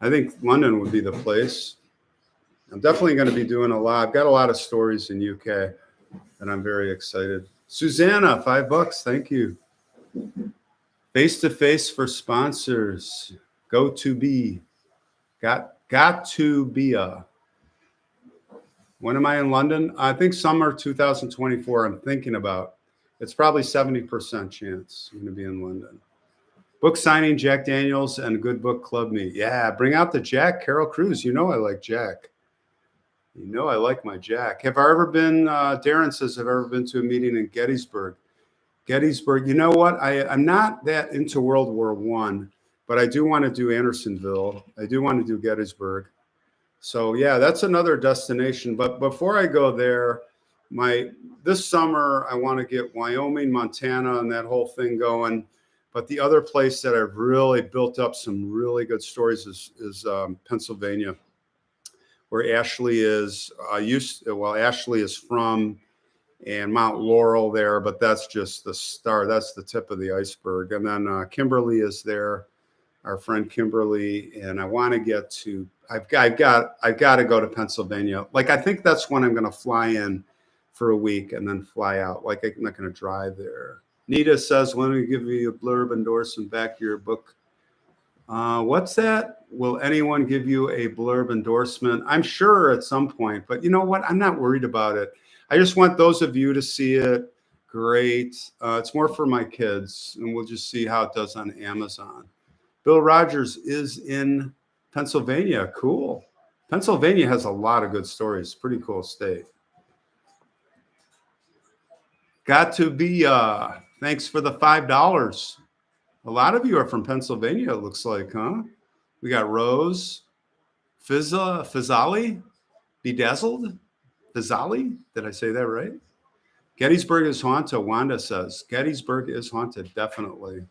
I think London would be the place. I'm definitely going to be doing a lot. I've got a lot of stories in UK, and I'm very excited. Susanna, $5. Thank you. Face to face for sponsors. Go to be. Got to be a. When am I in London? I think summer 2024. I'm thinking about. It's probably 70% chance I'm going to be in London. Book signing, Jack Daniels, and Good Book Club meet. Yeah, bring out the Jack. Carol Cruz. You know I like Jack. You know I like my Jack. Have I ever been, Darren says, have I ever been to a meeting in Gettysburg? Gettysburg, you know what? I'm not that into World War I, but I do want to do Andersonville. I do want to do Gettysburg. So yeah, that's another destination. But before I go there, this summer, I want to get Wyoming, Montana, and that whole thing going. But the other place that I've really built up some really good stories is Pennsylvania, where Ashley is Ashley is from, and Mount Laurel there, but that's just the start. That's the tip of the iceberg. And then Kimberly is there, our friend Kimberly, and I want to get to. I've got to go to Pennsylvania. Like I think that's when I'm going to fly in for a week and then fly out. Like I'm not going to drive there. Nita says, "Let me give you a blurb endorsement back to your book." What's that? Will anyone give you a blurb endorsement? I'm sure at some point, but you know what? I'm not worried about it. I just want those of you to see it. Great. It's more for my kids, and we'll just see how it does on Amazon. Bill Rogers is in Pennsylvania. Cool. Pennsylvania has a lot of good stories. Pretty cool state. Got to be. Thanks for the $5. A lot of you are from Pennsylvania, it looks like, huh? We got Rose, Fizali, Bedazzled, Fizali. Did I say that right? Gettysburg is haunted, Wanda says. Gettysburg is haunted, definitely.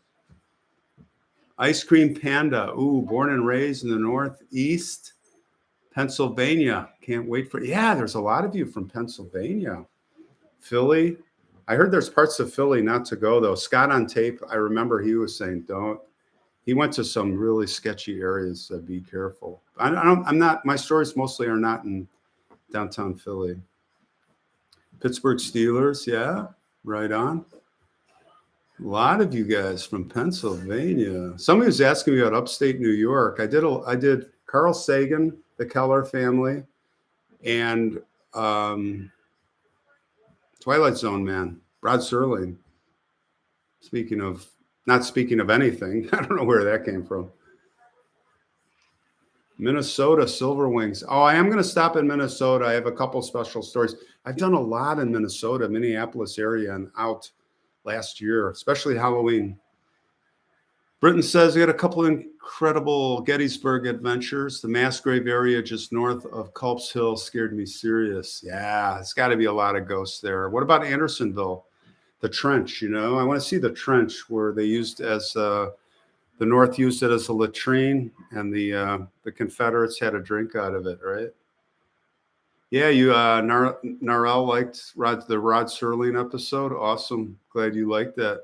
Ice Cream Panda. Ooh, born and raised in the Northeast, Pennsylvania. Can't wait for. Yeah, there's a lot of you from Pennsylvania. Philly. I heard there's parts of Philly not to go, though. Scott on tape, I remember he was saying don't. He went to some really sketchy areas, so be careful. I'm not, my stories mostly are not in downtown Philly. Pittsburgh Steelers, yeah, right on. A lot of you guys from Pennsylvania. Somebody was asking me about upstate New York. I did Carl Sagan, the Keller family, and Twilight Zone man, Rod Serling. Not speaking of anything, I don't know where that came from. Minnesota, Silver Wings. Oh, I am going to stop in Minnesota. I have a couple special stories. I've done a lot in Minnesota, Minneapolis area, and out last year, especially Halloween. Britton says we had a couple of incredible Gettysburg adventures. The mass grave area just north of Culp's Hill scared me serious. Yeah, it's got to be a lot of ghosts there. What about Andersonville? The trench, I want to see the trench where they used as the North used it as a latrine, and the Confederates had a drink out of it, right? Yeah, you Narelle liked the Rod Serling episode. Awesome, glad you liked that.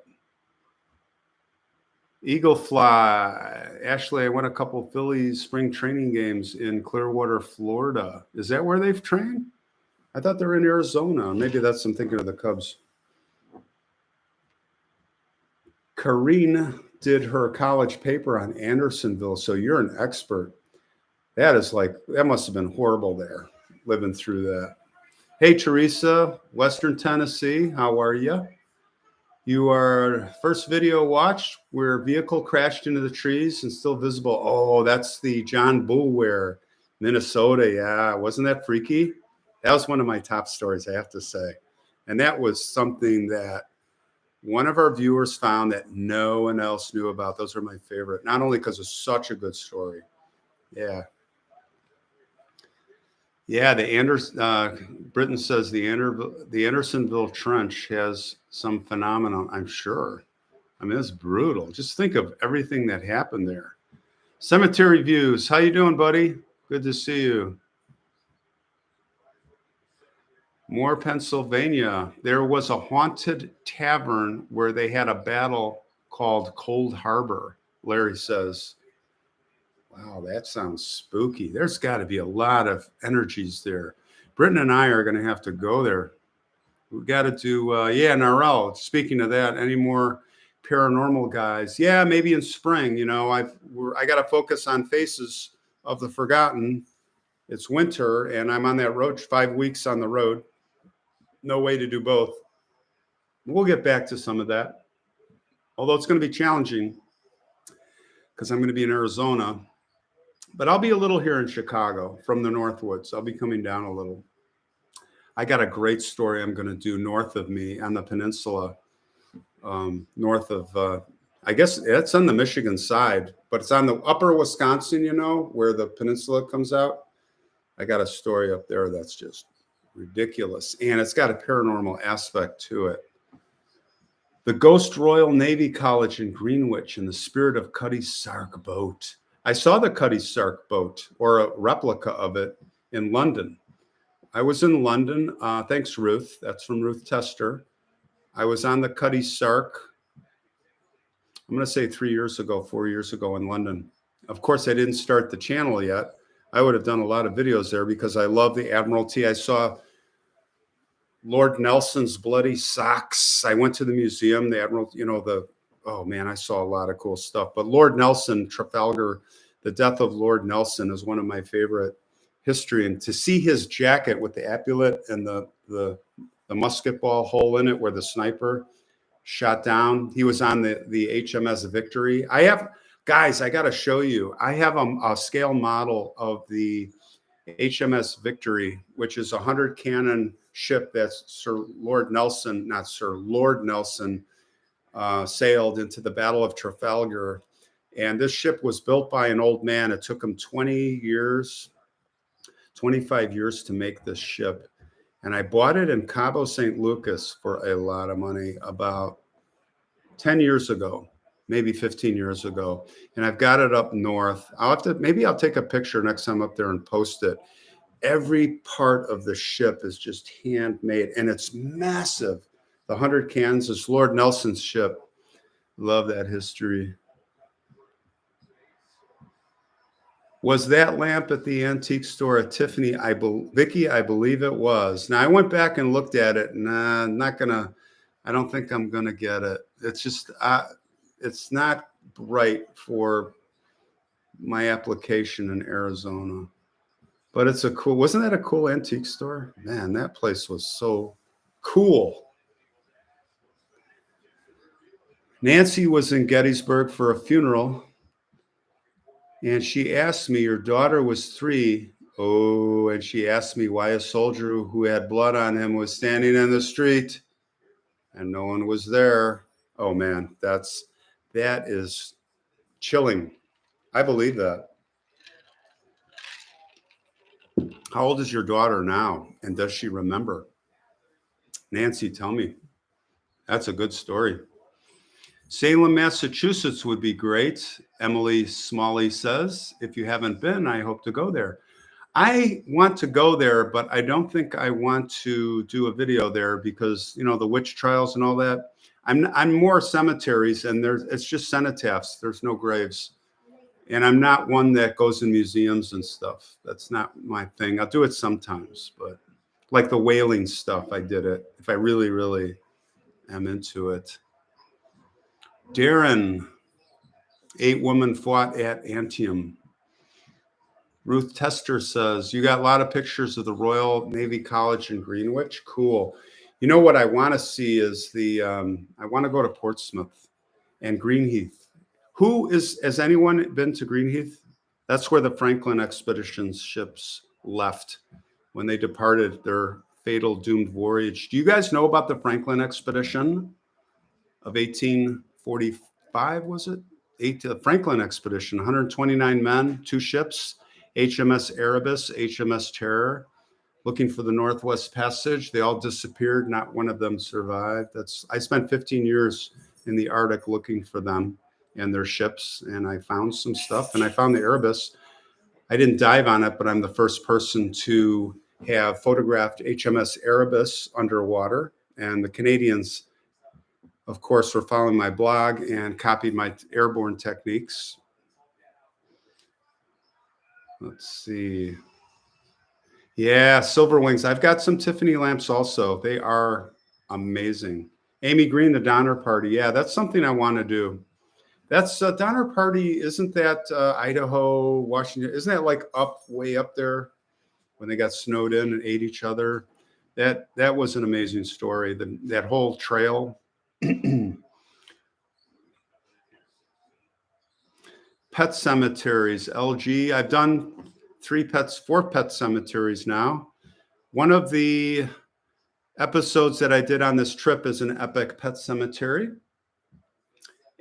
Eagle Fly. Ashley, I went a couple Phillies spring training games in Clearwater, Florida. Is that where they've trained? I thought they were in Arizona. Maybe I'm thinking of the Cubs. Karine did her college paper on Andersonville, so you're an expert. That must have been horrible there, living through that. Hey, Teresa, Western Tennessee, how are you? You are first video watched where vehicle crashed into the trees and still visible. Oh, that's the John Boulware, Minnesota. Yeah, wasn't that freaky? That was one of my top stories, I have to say. And that was something that one of our viewers found that no one else knew about. Those are my favorite, not only because it's such a good story. Yeah. Yeah, Britain says the Andersonville Trench has some phenomenon, I'm sure. I mean, it's brutal. Just think of everything that happened there. Cemetery Views. How you doing, buddy? Good to see you. Moore, Pennsylvania. There was a haunted tavern where they had a battle called Cold Harbor, Larry says. Wow, that sounds spooky. There's got to be a lot of energies there. Britton and I are going to have to go there. We've got to do, NRL. Speaking of that, any more paranormal guys? Yeah, maybe in spring. You know, I got to focus on Faces of the Forgotten. It's winter, and I'm on that road, 5 weeks on the road. No way to do both. We'll get back to some of that, although it's going to be challenging because I'm going to be in Arizona. But I'll be a little here in Chicago from the Northwoods. I'll be coming down a little. I got a great story I'm going to do north of me on the peninsula, north of, I guess it's on the Michigan side, but it's on the upper Wisconsin, you know, where the peninsula comes out. I got a story up there that's just ridiculous, and it's got a paranormal aspect to it. The Ghost Royal Navy College in Greenwich in the spirit of Cutty Sark boat. I saw the Cutty Sark boat, or a replica of it, in London. I was in London. Thanks, Ruth. That's from Ruth Tester. I was on the Cutty Sark, I'm going to say 4 years ago in London. Of course, I didn't start the channel yet. I would have done a lot of videos there because I love the Admiralty. I saw Lord Nelson's bloody socks. I went to the museum, the Admiralty, oh man, I saw a lot of cool stuff. But Lord Nelson, Trafalgar, the death of Lord Nelson is one of my favorite history. And to see his jacket with the epaulette and the musket ball hole in it where the sniper shot down, he was on the HMS Victory. I got to show you. I have a scale model of the HMS Victory, which is a 100 cannon ship that's Lord Nelson sailed into the Battle of Trafalgar. And this ship was built by an old man. It took him 25 years to make this ship. And I bought it in Cabo San Lucas for a lot of money about 10 years ago, maybe 15 years ago. And I've got it up north. Maybe I'll take a picture next time up there and post it. Every part of the ship is just handmade, and it's massive. The 100 cans is Lord Nelson's ship. Love that history. Was that lamp at the antique store at Tiffany? Vicky, I believe it was. Now I went back and looked at it, and I don't think I'm gonna get it. It's just, it's not right for my application in Arizona. But wasn't that a cool antique store? Man, that place was so cool. Nancy was in Gettysburg for a funeral, and she asked me, your daughter was 3. Oh, and she asked me why a soldier who had blood on him was standing in the street and no one was there. Oh man, that is chilling. I believe that. How old is your daughter now? And does she remember? Nancy, tell me. That's a good story. Salem, Massachusetts would be great. Emily Smalley says, if you haven't been, I hope to go there. I want to go there, but I don't think I want to do a video there because, the witch trials and all that. I'm more cemeteries, and it's just cenotaphs. There's no graves. And I'm not one that goes in museums and stuff. That's not my thing. I'll do it sometimes, but like the whaling stuff, I did it if I really, really am into it. Darren, 8 women fought at Antietam. Ruth Tester says, you got a lot of pictures of the Royal Navy College in Greenwich. Cool. You know what I want to see is I want to go to Portsmouth and Greenheath. Has anyone been to Greenheath? That's where the Franklin expedition's ships left when they departed their fatal doomed voyage. Do you guys know about the Franklin expedition of 1845, was it? The Franklin expedition, 129 men, 2 ships, HMS Erebus, HMS Terror, looking for the Northwest Passage. They all disappeared. Not one of them survived. I spent 15 years in the Arctic looking for them. and their ships. And I found some stuff, and I found the Erebus. I didn't dive on it, but I'm the first person to have photographed HMS Erebus underwater. And the Canadians, of course, were following my blog and copied my airborne techniques. Let's see. Yeah, silver wings. I've got some Tiffany lamps also. They are amazing. Amy Green, the Donner Party. Yeah, that's something I want to do. That's Donner Party. Isn't that Idaho, Washington? Isn't that like way up there when they got snowed in and ate each other? That was an amazing story. That whole trail. Pet cemeteries, LG. I've done 4 pet cemeteries now. One of the episodes that I did on this trip is an epic pet cemetery.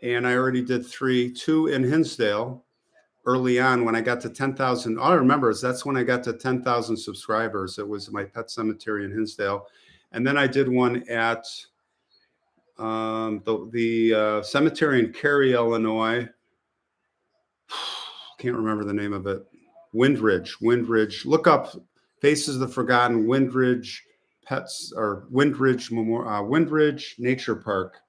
And I already did 2 in Hinsdale early on when I got to 10,000. All I remember is that's when I got to 10,000 subscribers. It was my pet cemetery in Hinsdale. And then I did one at the cemetery in Cary, Illinois. Can't remember the name of it. Windridge. Look up Faces of the Forgotten Windridge Pets or Windridge Nature Park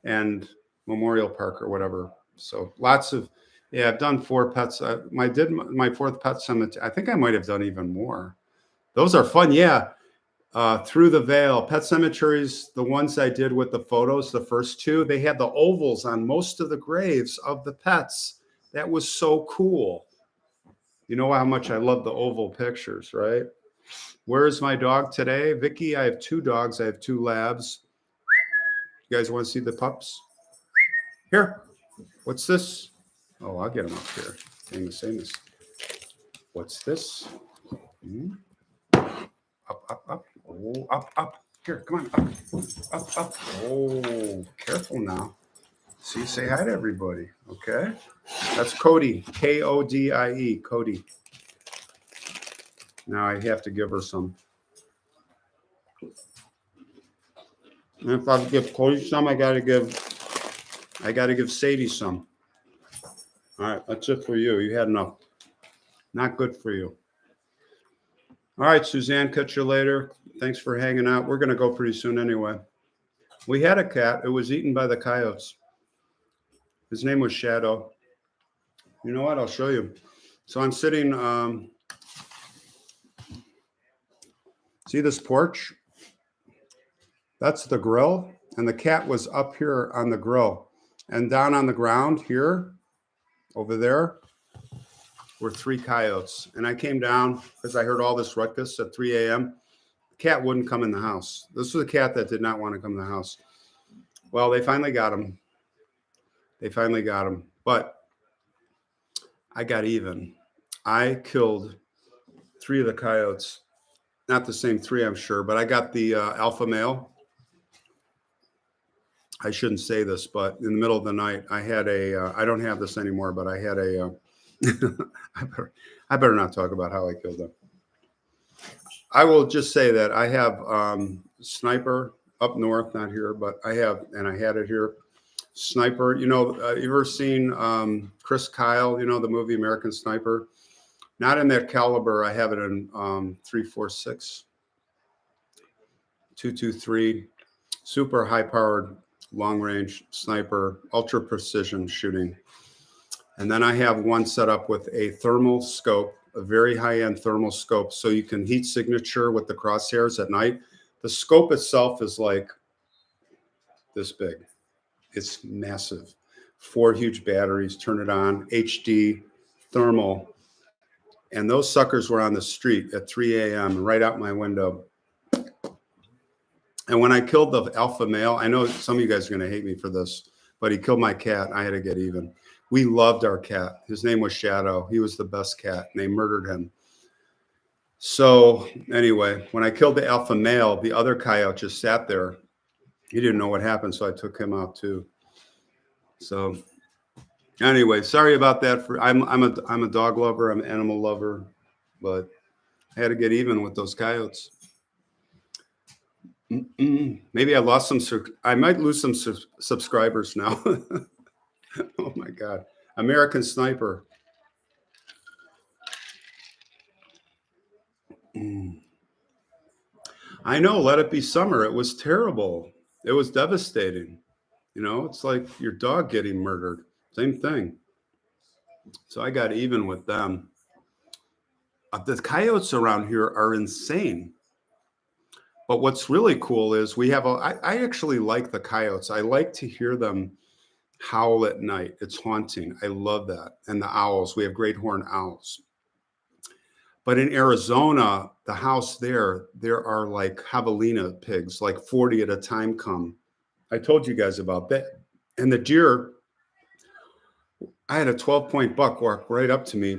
and Memorial Park or whatever. So lots of, yeah, I've done 4 pets. I did my 4th pet cemetery. I think I might have done even more. Those are fun. Yeah. Through the Veil, pet cemeteries, the ones I did with the photos, the first 2, they had the ovals on most of the graves of the pets. That was so cool. You know how much I love the oval pictures, right? Where is my dog today? Vicky, I have 2 dogs. I have 2 labs. You guys want to see the pups? Here. What's this? Oh, I'll get them up here. Amos. What's this? Up. Oh, up. Here, come on. Up. Oh, careful now. See, say hi to everybody. Okay. That's Cody. Kodie. Cody. Now I have to give her some. And if I give Cody some, I gotta give Sadie some. All right, that's it for you. You had enough. Not good for you. All right, Suzanne, catch you later. Thanks for hanging out. We're gonna go pretty soon anyway. We had a cat. It was eaten by the coyotes. His name was Shadow. You know what? I'll show you. So I'm sitting, see this porch? That's the grill. And the cat was up here on the grill. And down on the ground here, over there, were 3 coyotes. And I came down because I heard all this ruckus at 3 a.m. The cat wouldn't come in the house. This was a cat that did not want to come in the house. Well, they finally got him. But I got even. I killed 3 of the coyotes. Not the same 3, I'm sure, but I got the alpha male. I shouldn't say this, but in the middle of the night, I had I don't have this anymore, but I had I better not talk about how I killed them. I will just say that I have sniper up north, not here, but I have, and I had it here. Sniper, you ever seen Chris Kyle, the movie American Sniper? Not in that caliber. I have it in 3.46, 223, super high powered, long range sniper, ultra precision shooting. And then I have one set up with a thermal scope, a very high end thermal scope. So you can heat signature with the crosshairs at night. The scope itself is like this big. It's massive. 4 huge batteries, turn it on, HD, thermal. And those suckers were on the street at 3 a.m. right out my window. And when I killed the alpha male, I know some of you guys are going to hate me for this, but he killed my cat. I had to get even. We loved our cat. His name was Shadow. He was the best cat, and they murdered him. So anyway, when I killed the alpha male, the other coyote just sat there. He didn't know what happened, so I took him out too. So anyway, sorry about that. I'm a dog lover. I'm an animal lover, but I had to get even with those coyotes. Maybe I lost some. I might lose some subscribers now. Oh my God. American Sniper. Mm. I know. Let It Be Summer. It was terrible. It was devastating. It's like your dog getting murdered. Same thing. So I got even with them. The coyotes around here are insane. But what's really cool is I actually like the coyotes. I like to hear them howl at night. It's haunting. I love that. And the owls. We have great horned owls. But in Arizona, the house there are like javelina pigs, like 40 at a time come. I told you guys about that. And the deer, I had a 12-point buck walk right up to me,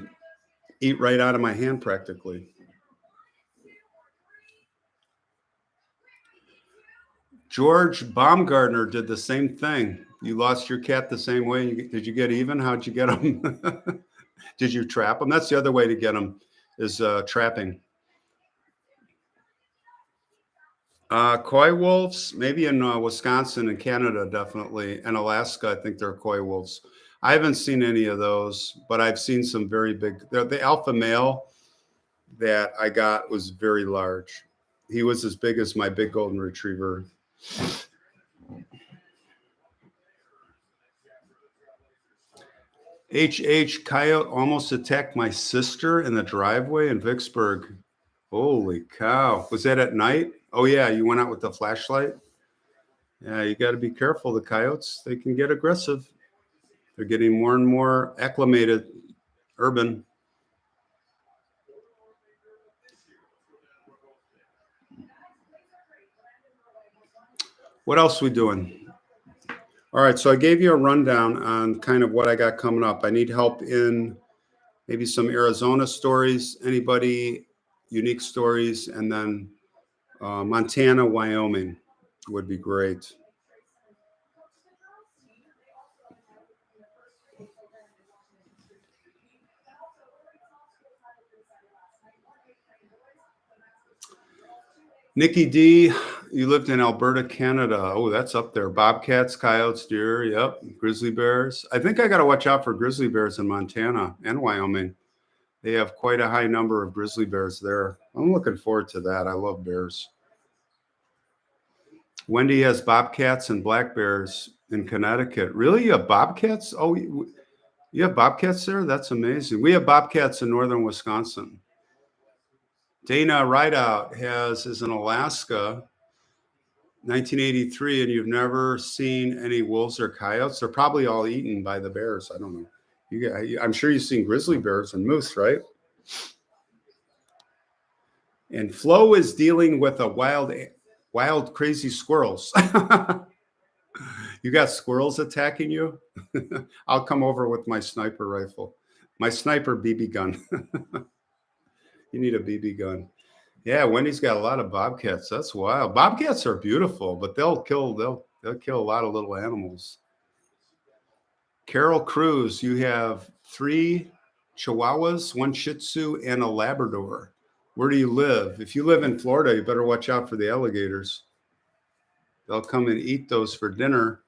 eat right out of my hand practically. George Baumgartner did the same thing. You lost your cat the same way. Did you get even? How'd you get him? Did you trap him? That's the other way to get them is trapping. Coy wolves, maybe in Wisconsin and Canada, definitely. And Alaska, I think they're coy wolves. I haven't seen any of those, but I've seen some very big. The alpha male that I got was very large. He was as big as my big golden retriever. Coyote almost attacked my sister in the driveway in Vicksburg. Holy cow. Was that at night? Oh, yeah. You went out with the flashlight? Yeah, you got to be careful. The coyotes, they can get aggressive. They're getting more and more acclimated, urban. What else we doing? All right, so I gave you a rundown on kind of what I got coming up. I need help in maybe some Arizona stories, anybody, unique stories, and then Montana, Wyoming would be great. Nikki D, you lived in Alberta, Canada. Oh, that's up there. Bobcats, coyotes, deer. Yep. Grizzly bears. I think I got to watch out for grizzly bears in Montana and Wyoming. They have quite a high number of grizzly bears there. I'm looking forward to that. I love bears. Wendy has bobcats and black bears in Connecticut. Really? You have bobcats? Oh, you have bobcats there? That's amazing. We have bobcats in northern Wisconsin. Dana Rideout is in Alaska, 1983, and you've never seen any wolves or coyotes. They're probably all eaten by the bears. I don't know. I'm sure you've seen grizzly bears and moose, right? And Flo is dealing with a wild, crazy squirrels. You got squirrels attacking you? I'll come over with my sniper rifle, my sniper BB gun. You need a BB gun. Yeah, Wendy's got a lot of bobcats. That's wild. Bobcats are beautiful, but they'll kill a lot of little animals. Carol Cruz, you have 3 Chihuahuas, 1 Shih Tzu, and a Labrador. Where do you live? If you live in Florida, you better watch out for the alligators. They'll come and eat those for dinner.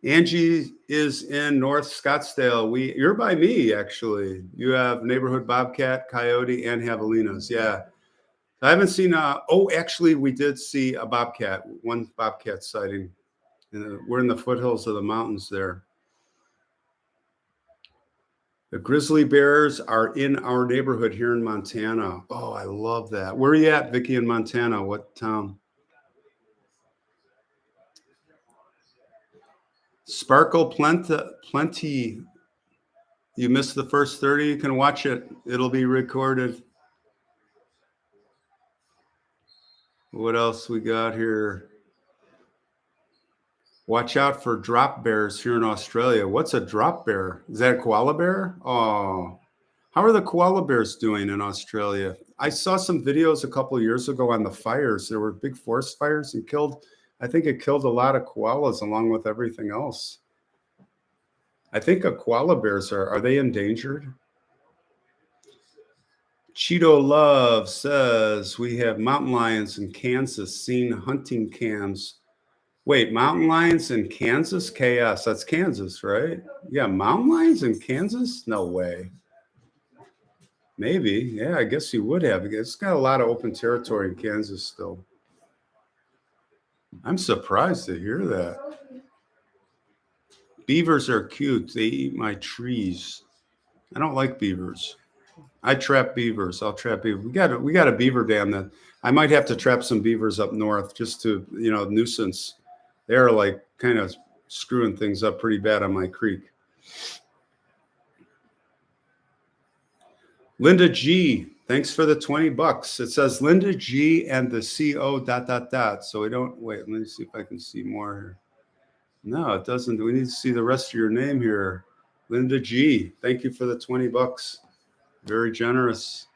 Angie is in North Scottsdale. You're by me, actually. You have neighborhood bobcat, coyote, and javelinas. Yeah. I haven't seen actually we did see a bobcat, one bobcat sighting. We're in the foothills of the mountains there. The grizzly bears are in our neighborhood here in Montana. Oh, I love that. Where are you at, Vicky, in Montana? What town? Sparkle Plenty. You missed the first 30. You can watch it. It'll be recorded. What else we got here? Watch out for drop bears here in Australia. What's a drop bear? Is that a koala bear? Oh, how are the koala bears doing in Australia? I saw some videos a couple of years ago on the fires. There were big forest fires and I think it killed a lot of koalas along with everything else. I think koala bears are they endangered? Cheeto Love says we have mountain lions in Kansas seen hunting cams Wait, mountain lions in Kansas? KS. That's Kansas, right? Yeah, mountain lions in Kansas? No way. Maybe. Yeah, I guess you would have. It's got a lot of open territory in Kansas still. I'm surprised to hear that. Beavers are cute. They eat my trees. I don't like beavers. I trap beavers. I'll trap beavers. We got a beaver dam that I might have to trap some beavers up north just to, nuisance. They're like kind of screwing things up pretty bad on my creek. Linda G, thanks for the $20. It says Linda G and the CO ... So we don't wait. Let me see if I can see more here. No, it doesn't. We need to see the rest of your name here. Linda G, thank you for the $20. Very generous.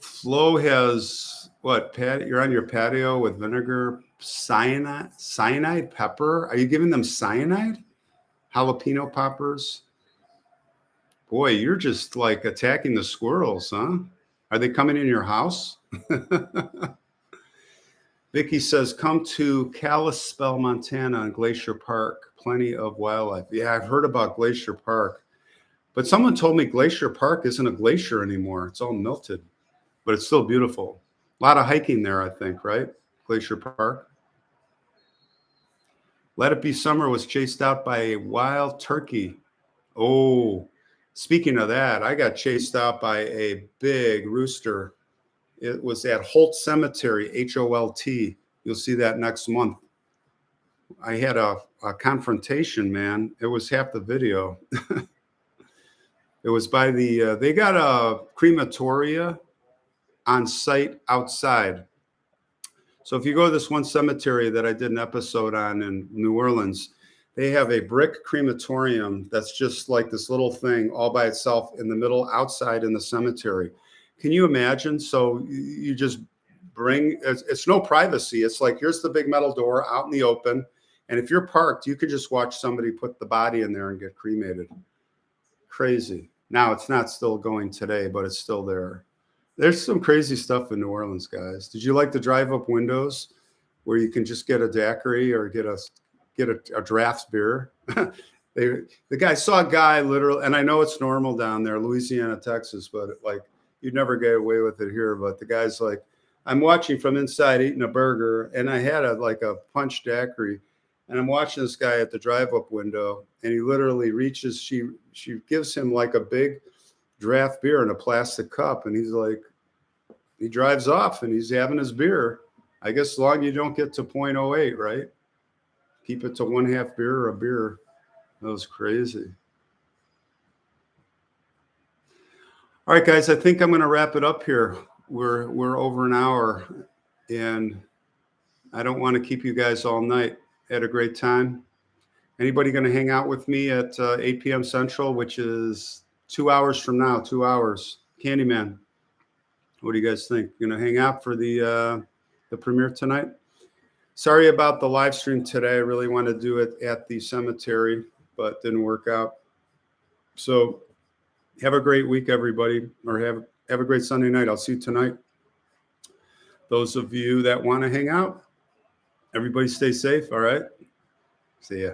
Flo has what? You're on your patio with vinegar, cyanide pepper. Are you giving them cyanide? Jalapeno poppers? Boy, you're just like attacking the squirrels, huh? Are they coming in your house? Vicky says, come to Kalispell, Montana and Glacier Park. Plenty of wildlife. Yeah, I've heard about Glacier Park. But someone told me Glacier Park isn't a glacier anymore. It's all melted, but it's still beautiful. A lot of hiking there, I think, right? Glacier Park. Let It Be Summer was chased out by a wild turkey. Oh, speaking of that, I got chased out by a big rooster. It was at Holt Cemetery, Holt. You'll see that next month. I had a confrontation, man. It was half the video. It was by they got a crematoria on site outside. So if you go to this one cemetery that I did an episode on in New Orleans, they have a brick crematorium that's just like this little thing all by itself in the middle outside in the cemetery. Can you imagine? So you just it's no privacy. It's like, here's the big metal door out in the open. And if you're parked, you could just watch somebody put the body in there and get cremated. Crazy. Now it's not still going today, but it's still there. There's some crazy stuff in New Orleans, guys. Did you like the drive-up windows where you can just get a daiquiri or get a draft beer? The guy saw a guy literally, and I know it's normal down there, Louisiana, Texas, but like you'd never get away with it here. But the guy's like, I'm watching from inside eating a burger, and I had a punch daiquiri, and I'm watching this guy at the drive-up window, and he literally reaches, she gives him like a big draft beer in a plastic cup, and he's like, he drives off and he's having his beer. I guess as long as you don't get to 0.08, right? Keep it to 1/2 beer or a beer. That was crazy. All right, guys, I think I'm going to wrap it up here. We're over an hour, and I don't want to keep you guys all night. Had a great time. Anybody going to hang out with me at 8 p.m. Central, which is 2 hours from now? 2 hours. Candyman. What do you guys think? Going to hang out for the premiere tonight? Sorry about the live stream today. I really wanted to do it at the cemetery, but didn't work out. So have a great week, everybody, or have a great Sunday night. I'll see you tonight. Those of you that want to hang out, everybody stay safe. All right. See ya.